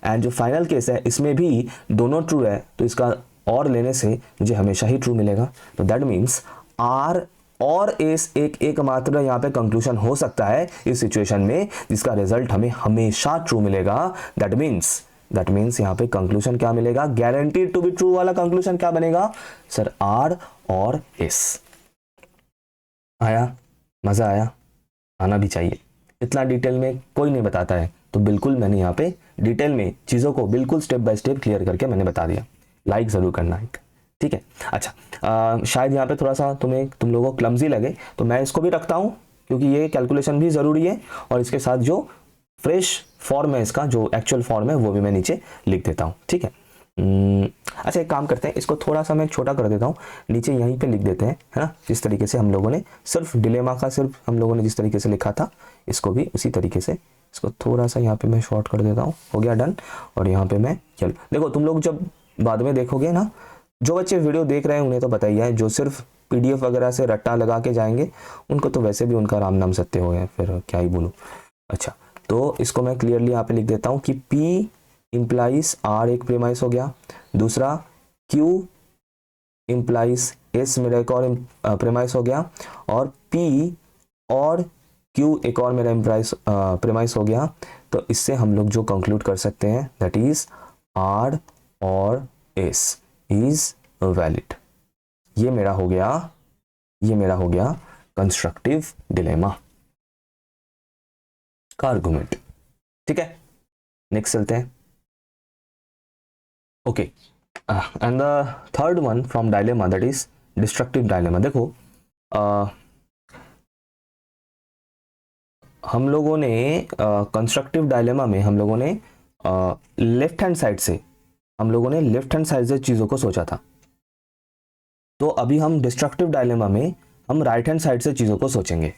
एंड जो फाइनल केस है इसमें भी दोनों ट्रू है, तो इसका और लेने से मुझे हमेशा ही ट्रू मिलेगा। तो दैट मीन्स आर और एस एक एकमात्र यहाँ पे कंक्लूजन हो सकता है इस सिचुएशन में जिसका रिजल्ट हमें हमेशा ट्रू मिलेगा। दैट मीन्स यहाँ पे कंक्लूजन क्या मिलेगा, गारंटीड टू बी ट्रू वाला कंक्लूजन क्या बनेगा सर, आर और एस। आया, मजा आया, आना भी चाहिए। इतना डिटेल में कोई नहीं बताता है, तो बिल्कुल मैंने यहाँ पे डिटेल में चीज़ों को बिल्कुल स्टेप बाय स्टेप क्लियर करके मैंने बता दिया। लाइक ज़रूर करना है, ठीक है। अच्छा शायद यहाँ पे थोड़ा सा तुम लोगों को क्लमजी लगे, तो मैं इसको भी रखता हूँ क्योंकि ये कैलकुलेशन भी ज़रूरी है, और इसके साथ जो फ्रेश फॉर्म है इसका, जो एक्चुअल फॉर्म है वो भी मैं नीचे लिख देता हूँ, ठीक है। अच्छा एक काम करते हैं, इसको थोड़ा सा मैं छोटा कर देता हूँ, नीचे यहीं पे लिख देते हैं, है ना, जिस तरीके से हम लोगों ने सिर्फ डिलेमा का सिर्फ हम लोगों ने जिस तरीके से लिखा था, इसको भी उसी तरीके से, इसको थोड़ा सा यहाँ पे मैं शॉर्ट कर देता हूँ, हो गया डन। और यहाँ पे मैं चलो देखो, तुम लोग जब बाद में देखोगे ना, जो बच्चे वीडियो देख रहे हैं उन्हें तो बताइए, जो सिर्फ PDF वगैरह से रट्टा लगा के जाएंगे उनको तो वैसे भी उनका राम नाम सत्य हो गया, फिर क्या ही बोलूँ। अच्छा तो इसको मैं क्लियरली यहाँ पे लिख देता हूँ कि P इंप्लाइज R एक प्रीमाइस हो गया, दूसरा Q इंप्लाइज S मेरा एक और प्रीमाइस हो गया, और P और Q एक और मेरा प्रीमाइस हो गया। तो इससे हम लोग जो कंक्लूड कर सकते हैं दैट इज R और S इज वैलिड। ये मेरा हो गया कंस्ट्रक्टिव डिलेमा का आर्गुमेंट, ठीक है। नेक्स्ट चलते हैं। Okay and the third one from dilemma that is destructive dilemma. देखो हम लोगों ने कंस्ट्रक्टिव डायलेमा में हम लोगों ने लेफ्ट हैंड साइड से चीज़ों को सोचा था, तो अभी हम डिस्ट्रक्टिव डायलेमा में हम राइट हैंड साइड से चीज़ों को सोचेंगे।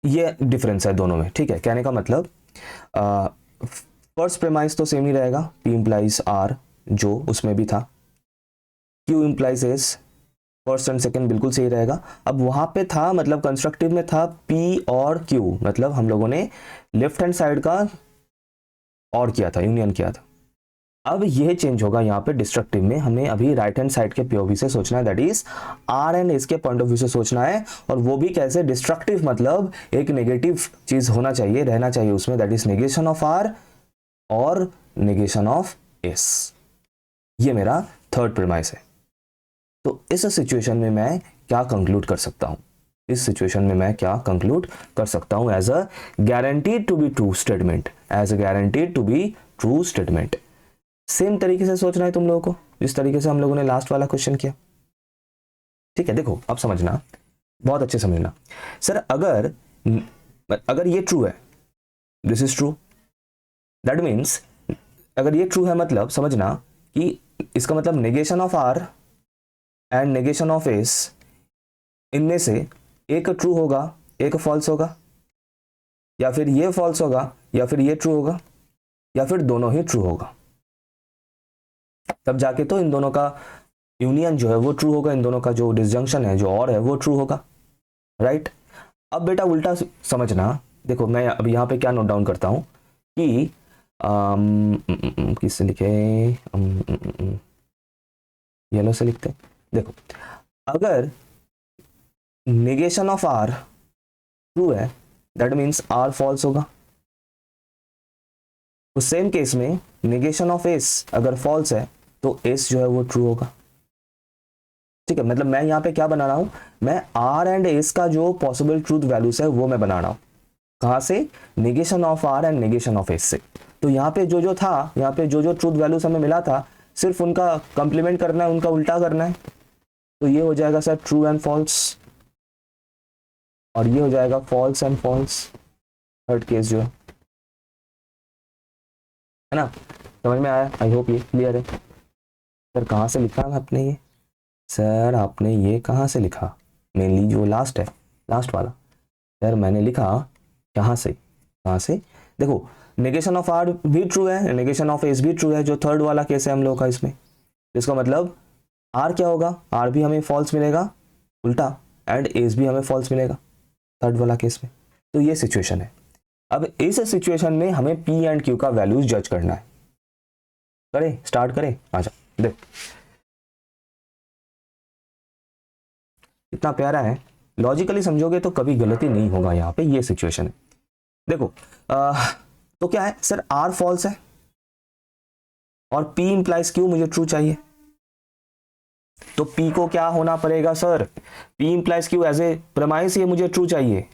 ये डिफरेंस है दोनों में, ठीक है। कहने का मतलब फर्स्ट प्रेमाइस तो सेम ही रहेगा, P इंप्लाइज R जो उसमें भी था, Q implies S first and second बिल्कुल सही रहेगा। अब वहां पे था मतलब कंस्ट्रक्टिव में था P और Q, मतलब हम लोगों ने लेफ्ट हैंड साइड का और किया था, यूनियन किया था। अब यह चेंज होगा यहाँ पे डिस्ट्रक्टिव में, हमें अभी राइट हैंड साइड के POV से सोचना है, that is R and S के पॉइंट ऑफ व्यू से सोचना है, और वो भी कैसे, डिस्ट्रक्टिव मतलब एक नेगेटिव चीज होना चाहिए, रहना चाहिए उसमें, that is negation of R और नेगेशन ऑफ S। ये मेरा थर्ड प्रीमाइस है। तो इस सिचुएशन में मैं क्या कंक्लूड कर सकता हूं, as a guaranteed to be true statement, same तरीके से सोचना है तुम लोगों को जिस तरीके से हम लोगों ने लास्ट वाला क्वेश्चन किया। ठीक है, देखो अब समझना, बहुत अच्छे समझना। सर अगर ये ट्रू है, this is true, that means अगर ये ट्रू है मतलब समझना कि इसका मतलब negation of R and negation of S, इनमें से एक ट्रू होगा, एक फॉल्स होगा, या फिर ये फॉल्स होगा या फिर ये ट्रू होगा, या फिर दोनों ही ट्रू होगा। तब जाके तो इन दोनों का यूनियन जो है वो ट्रू होगा, इन दोनों का जो डिसजंक्शन है जो और है वो ट्रू होगा, राइट। अब बेटा उल्टा समझना, देखो मैं अब यहाँ पे क्या नोट डाउन करता हूँ कि किससे लिखे, येलो से लिखते हैं। देखो अगर नेगेशन ऑफ आर ट्रू है, दैट मीन्स आर फॉल्स होगा। उस सेम केस में नेगेशन ऑफ एस अगर फॉल्स है तो एस जो है वो ट्रू होगा। ठीक है, मतलब मैं यहाँ पे क्या बना रहा हूँ, मैं आर एंड एस का जो पॉसिबल ट्रूथ वैल्यूज है वो मैं बना रहा हूँ। कहाँ से, negation of R and negation of S से। तो यहाँ पे जो था, यहाँ पे जो ट्रूथ वैल्यूज हमें मिला था, सिर्फ उनका कंप्लीमेंट करना है, उनका उल्टा करना है। तो ये हो जाएगा सर ट्रू एंड फॉल्स, और ये हो जाएगा false and false, third case जो है ना। समझ में आया? आई होप ये क्लियर है। सर कहाँ से लिखा है आपने ये, सर आपने ये कहाँ से लिखा, मेनली जो लास्ट है, लास्ट वाला। सर मैंने लिखा कहाँ से, कहाँ से, देखो नेगेशन ऑफ आर भी ट्रू है, नेगेशन ऑफ एस भी ट्रू है, जो थर्ड वाला केस है हम लोग का इसमें। इसका मतलब आर क्या होगा, आर भी हमें फॉल्स मिलेगा उल्टा, एंड एस भी हमें फॉल्स मिलेगा थर्ड वाला केस में। तो ये सिचुएशन है। अब इस सिचुएशन में हमें पी एंड क्यू का वैल्यूज जज करना है। करें, स्टार्ट करें, अच्छा देखो इतना प्यारा है, लॉजिकली समझोगे तो कभी गलती नहीं होगा। यहाँ पे ये सिचुएशन है, देखो तो क्या है सर, आर फॉल्स है और पी इंप्लाइज क्यू मुझे ट्रू चाहिए। तो पी को क्या होना पड़ेगा sir, P implies Q as a premise ये मुझे ट्रू चाहिए,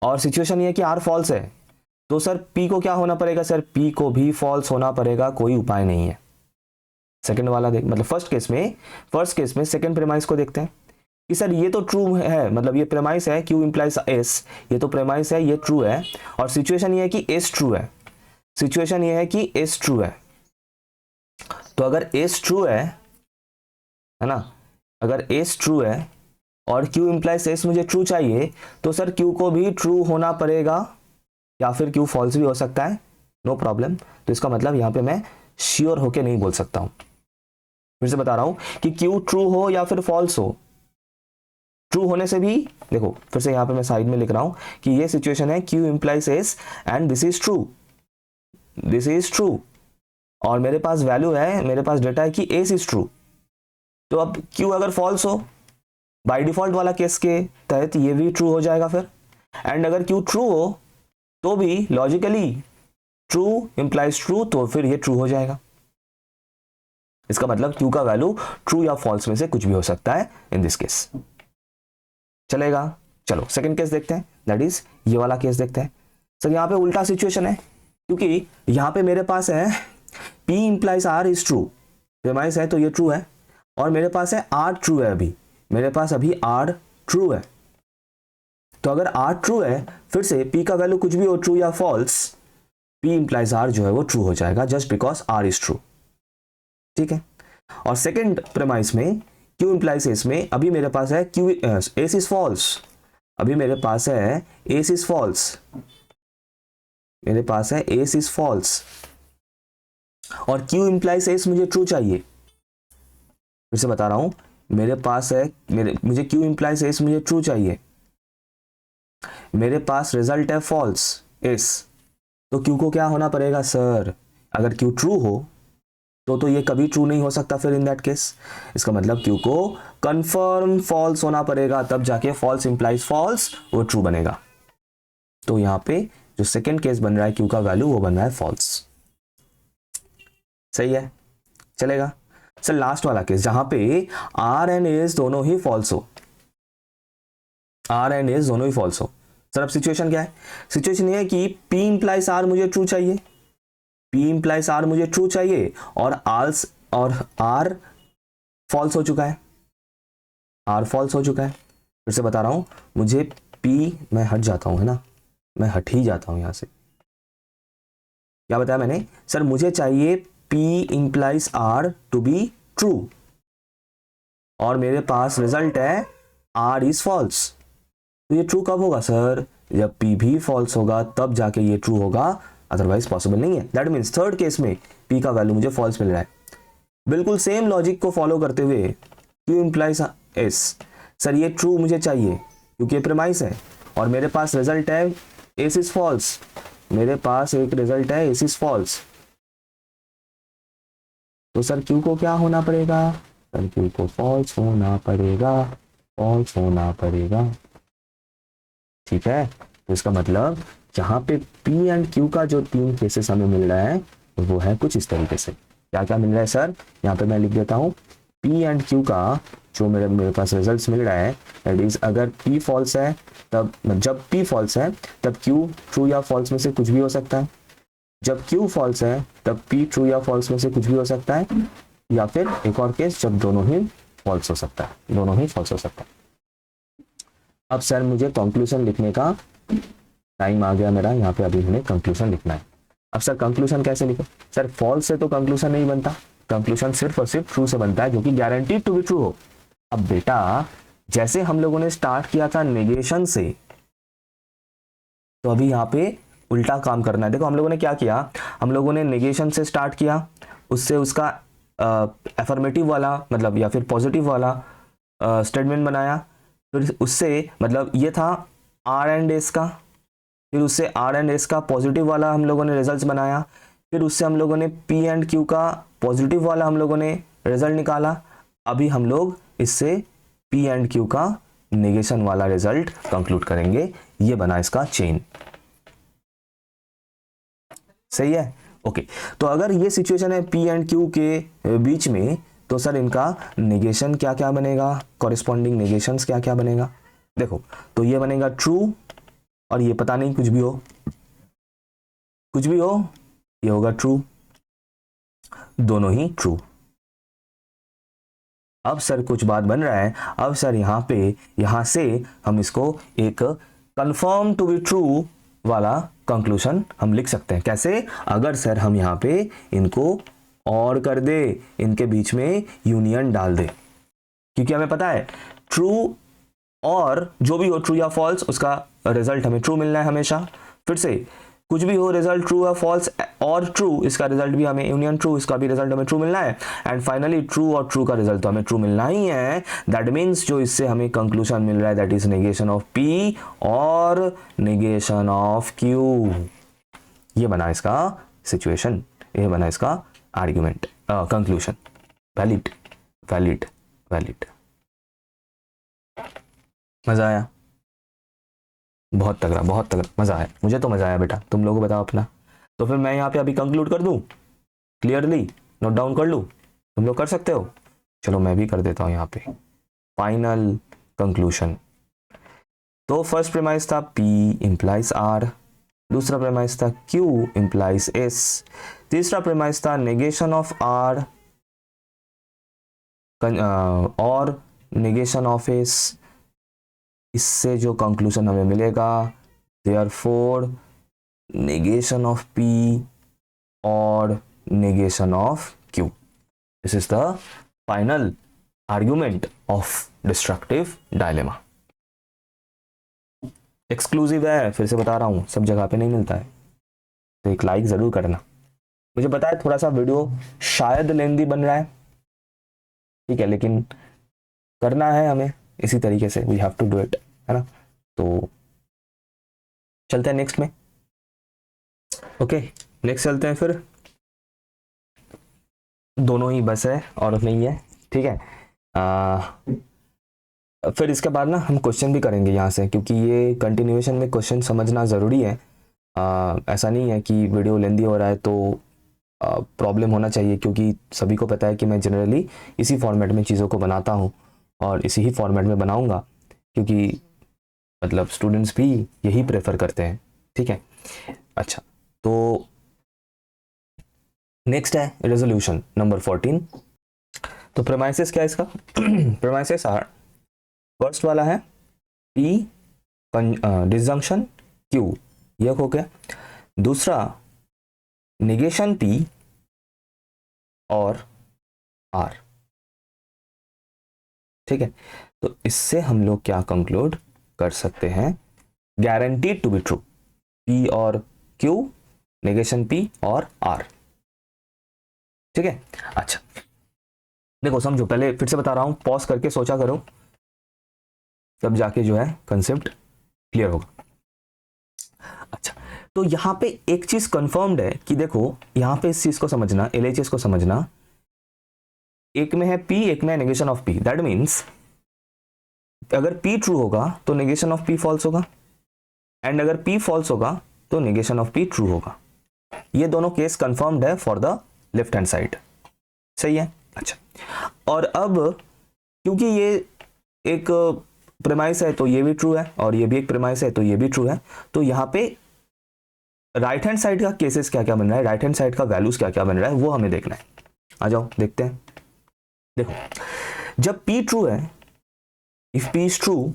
और सिचुएशन ये कि आर फॉल्स है। तो सर पी को क्या होना पड़ेगा, सर पी को भी फॉल्स होना पड़ेगा, कोई उपाय नहीं है। सेकंड वाला देख, मतलब फर्स्ट केस में सेकंड प्रेमाइस को देखते हैं कि सर ये तो ट्रू है, मतलब ये प्रेमाइस है क्यू इंप्लाइज एस, ये तो प्रेमाइस है, ये ट्रू है, और सिचुएशन ये है कि एस ट्रू है, सिचुएशन ये है कि एस ट्रू है। तो अगर एस ट्रू है ना, अगर एस ट्रू है और क्यू इंप्लाइज एस मुझे ट्रू चाहिए, तो सर क्यू को भी ट्रू होना पड़ेगा, या फिर क्यू फॉल्स भी हो सकता है, नो प्रॉब्लम। तो इसका मतलब यहाँ पे मैं श्योर होके नहीं बोल सकता हूं, फिर से बता रहा हूं कि क्यू ट्रू हो या फिर फॉल्स हो, ट्रू होने से भी देखो, फिर से यहाँ पे मैं साइड में लिख रहा हूं कि ये सिचुएशन है Q implies S and this is true, this is true, और मेरे पास वैल्यू है, मेरे पास डेटा है कि एस इज ट्रू। तो अब क्यू अगर फॉल्स हो, बाय डिफॉल्ट वाला केस के तहत ये भी ट्रू हो जाएगा फिर, एंड अगर क्यू ट्रू हो तो भी लॉजिकली ट्रू इंप्लाइज ट्रू, तो फिर ये ट्रू हो जाएगा। इसका मतलब क्यू का वैल्यू ट्रू या फॉल्स में से कुछ भी हो सकता है इन दिस केस, चलेगा। चलो सेकंड केस देखते हैं, दैट इज ये वाला केस देखते हैं। सर यहाँ पे उल्टा सिचुएशन है, क्योंकि यहाँ पे मेरे पास है P implies R is true, premise है तो ये ट्रू है, और मेरे पास है R ट्रू है, अभी मेरे पास अभी R ट्रू है। तो अगर R ट्रू है, फिर से P का वैल्यू कुछ भी हो, ट्रू या फॉल्स, P इंप्लाइज R जो है वो ट्रू हो जाएगा, just because R is true. ठीक है, और सेकेंड प्रेमाइस में Q इंप्लाइज एस में अभी मेरे पास है Q एस इज फॉल्स, अभी मेरे पास है एस इज फॉल्स, मेरे पास है एस इज फॉल्स, और Q इंप्लाइज एस मुझे ट्रू चाहिए। फिर से बता रहा हूं, मेरे पास है मुझे Q इंप्लाइज एस मुझे ट्रू चाहिए, मेरे पास रिजल्ट है फॉल्स एस, तो Q को क्या होना पड़ेगा सर, अगर Q ट्रू हो तो ये कभी ट्रू नहीं हो सकता फिर इन दैट केस। इसका मतलब Q को कंफर्म फॉल्स होना पड़ेगा, तब जाके फॉल्स इंप्लाइज फॉल्स वो ट्रू बनेगा। तो यहाँ पे जो सेकंड केस बन रहा है Q का वैल्यू वो बन रहा है फॉल्स, सही है, चलेगा। सर लास्ट वाला केस जहां पे R एंड एस दोनों ही फॉल्स हो, R एंड एस दोनों ही फॉल्स हो। सर अब सिचुएशन क्या है, सिचुएशन ये है कि P इंप्लाइज R मुझे ट्रू चाहिए, P इंप्लाइज R मुझे ट्रू चाहिए, और R फॉल्स हो चुका है, आर फॉल्स हो चुका है। फिर से बता रहा हूँ, मुझे पी, मैं हट जाता हूँ है ना, मैं हट ही जाता हूँ यहाँ से। क्या बताया मैंने सर, मुझे चाहिए P implies R to be true, और मेरे पास रिजल्ट है आर इज फॉल्स। तो ये ट्रू कब होगा सर, जब पी भी फॉल्स होगा तब जाके ये ट्रू होगा, अदरवाइज पॉसिबल नहीं है। दैट मीन्स थर्ड केस में पी का वैल्यू मुझे फॉल्स मिल रहा है। बिल्कुल सेम लॉजिक को फॉलो करते हुए क्यू इंप्लाइज एस, सर ये ट्रू मुझे चाहिए क्योंकि ये प्रेमाइस है, और मेरे पास रिजल्ट है एस इज फॉल्स, मेरे पास एक रिजल्ट है एस इज फॉल्स। तो सर क्यू को क्या होना पड़ेगा, सर क्यू को फॉल्स होना पड़ेगा, फॉल्स होना पड़ेगा। ठीक है, तो इसका मतलब यहाँ पे P एंड Q का जो तीन केसेस हमें मिल रहा है वो है कुछ इस तरीके से। क्या क्या मिल रहा है सर, यहाँ पे मैं लिख देता हूँ, P एंड Q का जो मेरे पास रिजल्ट्स मिल रहा है, दैट इज अगर P फॉल्स है तब, जब P फॉल्स है तब Q ट्रू या फॉल्स में से कुछ भी हो सकता है, जब Q फॉल्स है तब P ट्रू या फॉल्स में से कुछ भी हो सकता है, या फिर एक और केस जब दोनों ही फॉल्स हो सकता है, दोनों ही फॉल्स हो सकता है। अब सर मुझे कंक्लूजन लिखने का टाइम आ गया मेरा, यहाँ पे अभी मैंने कंक्लूजन लिखना है। अब सर कंक्लूजन कैसे लिखे, सर फॉल्स से तो कंक्लूजन नहीं बनता, कंक्लूजन सिर्फ और सिर्फ ट्रू से बनता है जो कि गारंटीड टू बी ट्रू हो। अब बेटा जैसे हम लोगों ने स्टार्ट किया था नेगेशन से, तो अभी यहाँ पे उल्टा काम करना है। देखो हम लोगों ने क्या किया, हम लोगों ने नेगेशन से स्टार्ट किया, उससे उसका एफर्मेटिव वाला मतलब या फिर पॉजिटिव वाला स्टेटमेंट बनाया, फिर उससे मतलब ये था आर एंड एस का, फिर उससे आर एंड एस का पॉजिटिव वाला हम लोगों ने रिजल्ट्स बनाया, फिर उससे हम लोगों ने पी एंड क्यू का पॉजिटिव वाला हम लोगों ने रिजल्ट निकाला। अभी हम लोग इससे पी एंड क्यू का नेगेशन वाला रिजल्ट कंक्लूड करेंगे। ये बना इसका चेन, सही है। ओके, तो अगर ये सिचुएशन है पी एंड क्यू के बीच में, तो सर इनका नेगेशन क्या क्या बनेगा, कॉरेस्पॉन्डिंग नेगेशंस क्या क्या बनेगा। देखो तो ये बनेगा ट्रू, और ये पता नहीं कुछ भी हो, कुछ भी हो, ये होगा ट्रू, दोनों ही ट्रू। अब सर कुछ बात बन रहा है, अब सर यहाँ पे यहाँ से हम इसको एक कंफर्म टू बी ट्रू वाला कंक्लूजन हम लिख सकते हैं। कैसे, अगर सर हम यहाँ पे इनको और कर दे, इनके बीच में यूनियन डाल दे, क्योंकि हमें पता है ट्रू और जो भी हो ट्रू या फॉल्स उसका रिजल्ट हमें ट्रू मिलना है हमेशा। फिर से कुछ भी हो रिजल्ट ट्रू या फॉल्स और ट्रू, इसका रिजल्ट भी हमें यूनियन ट्रू, इसका भी रिजल्ट हमें ट्रू मिलना है। एंड फाइनली ट्रू और ट्रू का रिजल्ट तो हमें ट्रू मिलना ही है। दैट मीन्स जो इससे हमें कंक्लूजन मिल रहा है that is negation of P और नेगेशन ऑफ क्यू। ये बना इसका सिचुएशन, ये बना इसका argument, conclusion. Valid valid valid. मजा आया, बहुत तगड़ा बहुत तगड़ा, मजा आया, मुझे तो मजा आया बेटा, तुम लोगों को बताओ अपना। तो फिर मैं यहाँ पे अभी कंक्लूड कर दूं, क्लियरली नोट डाउन कर लूं, तुम लोग कर सकते हो। चलो मैं भी कर देता हूँ यहाँ पे फाइनल कंक्लूजन। तो फर्स्ट प्रेमाइस था P इंप्लाइज R, दूसरा प्रेमाइस था Q इंप्लाइज S, तीसरा प्रेमाइस था नेगेशन ऑफ R और नेगेशन ऑफ S। इससे जो कंक्लूजन हमें मिलेगा, देयरफॉर नेगेशन ऑफ P और negation of Q, this is the final argument of destructive dilemma. Exclusive है, फिर से बता रहा हूं, सब जगह पे नहीं मिलता है, तो एक लाइक जरूर करना। मुझे पता है थोड़ा सा वीडियो शायद लेंदी बन रहा है, ठीक है, लेकिन करना है हमें इसी तरीके से, we have to do it, है ना। तो चलते हैं नेक्स्ट में। ओके नेक्स्ट चलते हैं फिर, दोनों ही बस है और नहीं है, ठीक है। फिर इसके बाद ना हम क्वेश्चन भी करेंगे यहाँ से, क्योंकि ये कंटिन्यूएशन में क्वेश्चन समझना ज़रूरी है। ऐसा नहीं है कि वीडियो लेंदी हो रहा है तो प्रॉब्लम होना चाहिए, क्योंकि सभी को पता है कि मैं जनरली इसी फॉर्मेट में चीज़ों को बनाता हूँ और इसी ही फॉर्मेट में बनाऊँगा, क्योंकि मतलब स्टूडेंट्स भी यही प्रेफर करते हैं, ठीक है। अच्छा, तो नेक्स्ट है रेजोल्यूशन नंबर 14। तो प्रेमाइसेस क्या है इसका, प्रेमाइसेस आर फर्स्ट वाला है P डिसजंक्शन Q, ये हो गया। दूसरा नेगेशन P और R, ठीक है। तो इससे हम लोग क्या कंक्लूड कर सकते हैं, guaranteed to be true, P और Q, नेगेशन P और R, ठीक है। अच्छा देखो समझो, पहले फिर से बता रहा हूं, पॉज करके सोचा करो, तब जाके जो है कंसेप्ट क्लियर होगा। अच्छा तो यहां पे एक चीज कंफर्म्ड है कि देखो यहां पे इस चीज को समझना, LHS को समझना, एक में है P, एक में है negation of P। That means अगर P ट्रू होगा तो नेगेशन ऑफ P फॉल्स होगा, एंड अगर P फॉल्स होगा तो नेगेशन ऑफ P ट्रू होगा। ये दोनों केस कंफर्म्ड है for the left hand side, सही है। अच्छा और अब क्योंकि ये एक प्रेमाइस है तो ये भी ट्रू है, और ये भी एक प्रेमाइस है तो ये भी ट्रू है, तो यहाँ पे राइट हैंड साइड का केसेस क्या क्या बन रहा है, राइट हैंड साइड का वैल्यूज क्या क्या बन रहा है वो हमें देखना है। आ जाओ देखते हैं। देखो जब P ट्रू है, if P is true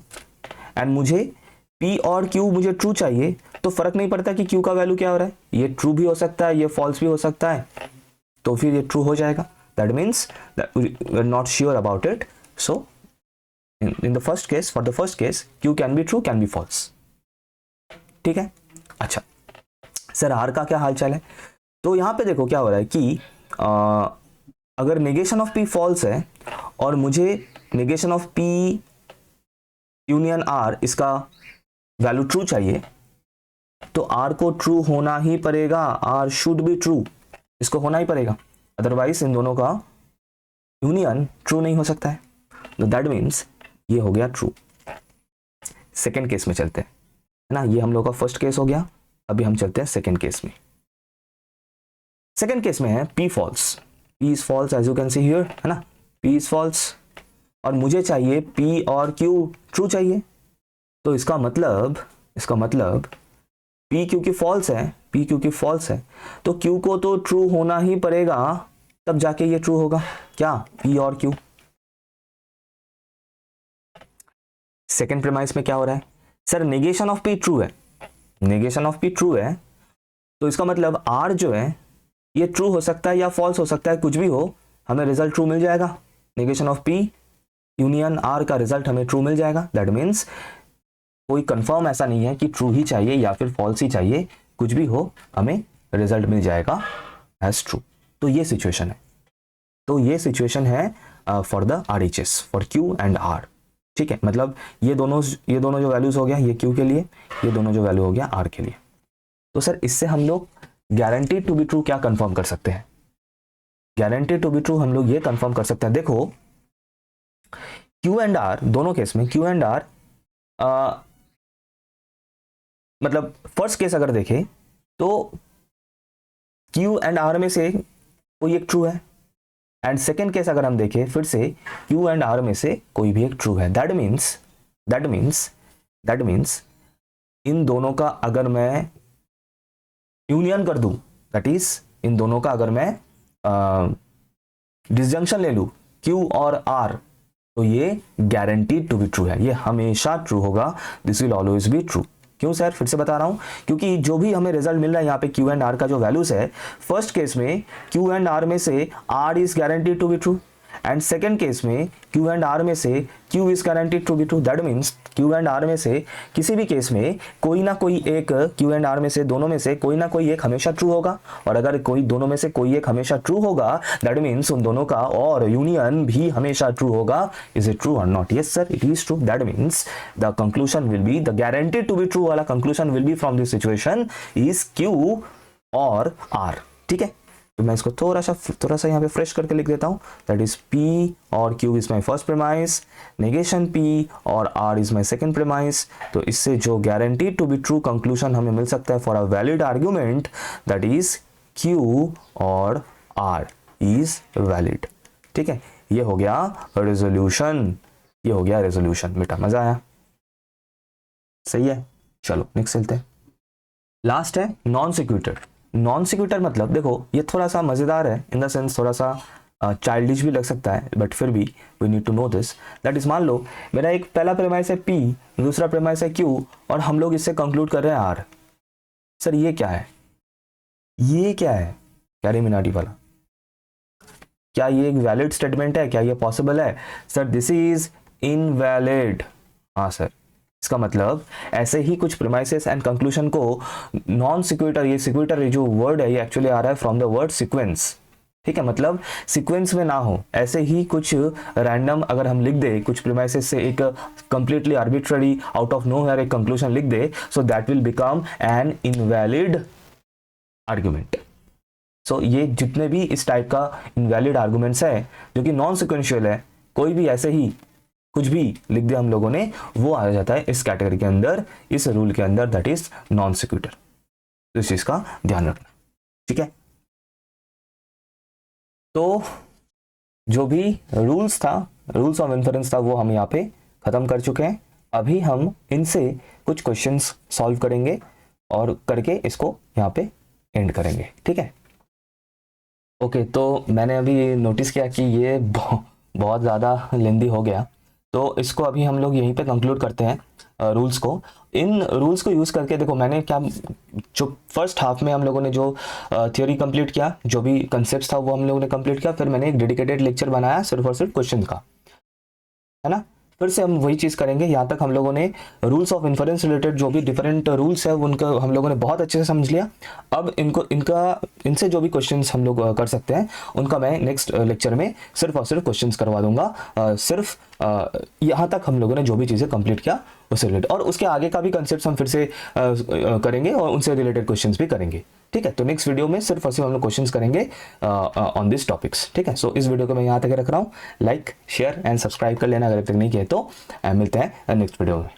and मुझे P और Q मुझे ट्रू चाहिए, तो फर्क नहीं पड़ता कि Q का वैल्यू क्या हो रहा है, ये ट्रू भी हो सकता है, ये फॉल्स भी हो सकता है, तो फिर ये ट्रू हो जाएगा। That means we are not sure about it, so in the first case, for the first case Q can be true, can be false, ठीक है। अच्छा सर R का क्या हाल चाल है, तो यहां पे देखो क्या हो रहा है कि अगर नेगेशन ऑफ P फॉल्स है और मुझे negation of P union R इसका वैल्यू ट्रू चाहिए, तो R को ट्रू होना ही पड़ेगा, R शुड बी ट्रू, इसको होना ही पड़ेगा, अदरवाइज इन दोनों का यूनियन ट्रू नहीं हो सकता है। तो दैट मीन्स ये हो गया ट्रू। सेकेंड केस में चलते हैं, है ना, ये हम लोग का फर्स्ट केस हो गया, अभी हम चलते हैं सेकेंड केस में। सेकेंड केस में है P false, P is false as you can see here, है ना, P इज फॉल्स, और मुझे चाहिए P और Q ट्रू चाहिए। तो इसका मतलब P क्योंकि फॉल्स है, P क्योंकि फॉल्स है तो Q को तो ट्रू होना ही पड़ेगा, तब जाके ये ट्रू होगा, क्या, P और Q। सेकेंड प्रेमाइस में क्या हो रहा है, sir negation of P true है, नेगेशन ऑफ P ट्रू है, तो इसका मतलब R जो है ये ट्रू हो सकता है या फॉल्स हो सकता है, कुछ भी हो, हमें रिजल्ट ट्रू मिल जाएगा। Negation of P union R का रिजल्ट हमें ट्रू मिल जाएगा। दैट मीन्स कोई कंफर्म ऐसा नहीं है कि ट्रू ही चाहिए या फिर फॉल्स ही चाहिए, कुछ भी हो हमें रिजल्ट मिल जाएगा एज ट्रू। तो ये सिचुएशन है, तो ये सिचुएशन है for the RHS, for Q and R, ठीक है। मतलब ये दोनों जो वैल्यूज हो गया ये Q के लिए, ये दोनों जो वैल्यू हो गया R के लिए। तो सर इससे हम लोग गारंटीड टू बी ट्रू क्या कंफर्म कर सकते हैं, गारंटीड टू बी ट्रू हम लोग ये कंफर्म कर सकते हैं। देखो Q एंड R दोनों केस में, Q एंड R मतलब फर्स्ट केस अगर देखें तो Q एंड R में से कोई एक ट्रू है, एंड सेकेंड केस अगर हम देखें फिर से Q एंड R में से कोई भी एक ट्रू है। दैट मीन्स इन दोनों का अगर मैं यूनियन कर दूं, दैट इज इन दोनों का अगर मैं डिसजंक्शन ले लूं Q और R, तो ये गारंटीड टू बी ट्रू है, ये हमेशा ट्रू होगा, this will always be true. क्यों सर, फिर से बता रहा हूं, क्योंकि जो भी हमें रिजल्ट मिल रहा है यहाँ पे Q एंड R का जो वैल्यूज है, फर्स्ट केस में Q एंड R में से R is guaranteed to be true, and second case में Q एंड R में से Q is guaranteed to be true. That means Q and R में से किसी भी केस में कोई ना कोई एक, Q एंड R में से दोनों में से कोई ना कोई एक हमेशा ट्रू होगा, और अगर कोई दोनों में से कोई एक हमेशा ट्रू होगा, दैट मीन्स उन दोनों का और यूनियन भी हमेशा ट्रू होगा। इज इट ट्रू और not? Yes sir, it is true. That means the conclusion will be, the guaranteed to be true वाला conclusion will be from this situation is Q और R, ठीक है। तो मैं इसको थोड़ा सा यहाँ पे फ्रेश करके लिख देता हूँ, दैट इज P और Q is my first premise, negation P और R is my second premise. तो इससे जो guaranteed to be true conclusion हमें मिल सकता है for a valid argument, that is Q और R इज वैलिड, ठीक है। ये हो गया रेजोल्यूशन, ये हो गया रेजोल्यूशन। बेटा मजा आया, सही है। चलो नेक्स्ट चलते हैं। लास्ट है नॉन सिक्यूटर। नॉन सिक्यूटर मतलब देखो ये थोड़ा सा मजेदार है, इन द सेंस थोड़ा सा चाइल्डिश भी लग सकता है, बट फिर भी we need to know this. That is, मान लो मेरा एक पहला प्रेमाइस है P, दूसरा प्रेमाइस है Q, और हम लोग इससे कंक्लूड कर रहे हैं R। सर ये क्या है, ये क्या है कैरी-मिनाटी वाला? क्या ये एक वैलिड स्टेटमेंट है? क्या ये पॉसिबल है? Sir this is invalid. हाँ सर, इसका मतलब ऐसे ही कुछ प्रीमाइसेस एंड कंक्लूजन को नॉन सिक्वेटर, ये सिक्वेटर जो वर्ड है ये एक्चुअली आ रहा है फ्रॉम द वर्ड सीक्वेंस, ठीक है, मतलब सीक्वेंस में ना हो, ऐसे ही कुछ रैंडम अगर हम लिख दे कुछ प्रीमाइसेस से एक completely arbitrary out of nowhere एक कंक्लूजन लिख दे, so that will become an invalid argument. So ये जितने भी इस टाइप का इनवैलिड आर्गुमेंट्स है जो कि नॉन सिक्वेंशियल है, कोई भी ऐसे ही कुछ भी लिख दिया हम लोगों ने, वो आ जाता है इस कैटेगरी के अंदर, इस रूल के अंदर, दैट इज नॉन सिक्वेटर। तो इस चीज का ध्यान रखना, ठीक है। तो जो भी रूल्स था, रूल्स ऑफ इन्फरेंस था, वो हम यहाँ पे खत्म कर चुके हैं। अभी हम इनसे कुछ क्वेश्चंस सॉल्व करेंगे और करके इसको यहाँ पे एंड करेंगे, ठीक है। ओके, तो मैंने अभी नोटिस किया कि ये बहुत ज़्यादा लेंदी हो गया, तो इसको अभी हम लोग यहीं पे कंक्लूड करते हैं रूल्स को। इन रूल्स को यूज़ करके देखो, मैंने क्या, जो फर्स्ट हाफ में हम लोगों ने जो थ्योरी कंप्लीट किया, जो भी कंसेप्ट था वो हम लोगों ने कंप्लीट किया, फिर मैंने एक डेडिकेटेड लेक्चर बनाया सिर्फ और सिर्फ क्वेश्चन का, है ना। फिर से हम वही चीज़ करेंगे। यहाँ तक हम लोगों ने रूल्स ऑफ इन्फरेंस रिलेटेड जो भी डिफरेंट रूल्स है उनका हम लोगों ने बहुत अच्छे से समझ लिया। अब इनसे जो भी क्वेश्चंस हम लोग कर सकते हैं उनका मैं नेक्स्ट लेक्चर में सिर्फ और सिर्फ क्वेश्चंस करवा दूंगा। सिर्फ यहाँ तक हम लोगों ने जो भी चीज़ें कंप्लीट किया उससे रिलेटेड, और उसके आगे का भी कंसेप्ट हम फिर से करेंगे और उनसे रिलेटेड क्वेश्चंस भी करेंगे, ठीक है। तो नेक्स्ट वीडियो में सिर्फ और सिर्फ हम लोग क्वेश्चंस करेंगे ऑन दिस टॉपिक्स, ठीक है। सो इस वीडियो को मैं यहाँ तक रख रहा हूँ। लाइक, शेयर एंड सब्सक्राइब कर लेना अगर अब तक नहीं किया तो। मिलते हैं नेक्स्ट वीडियो में।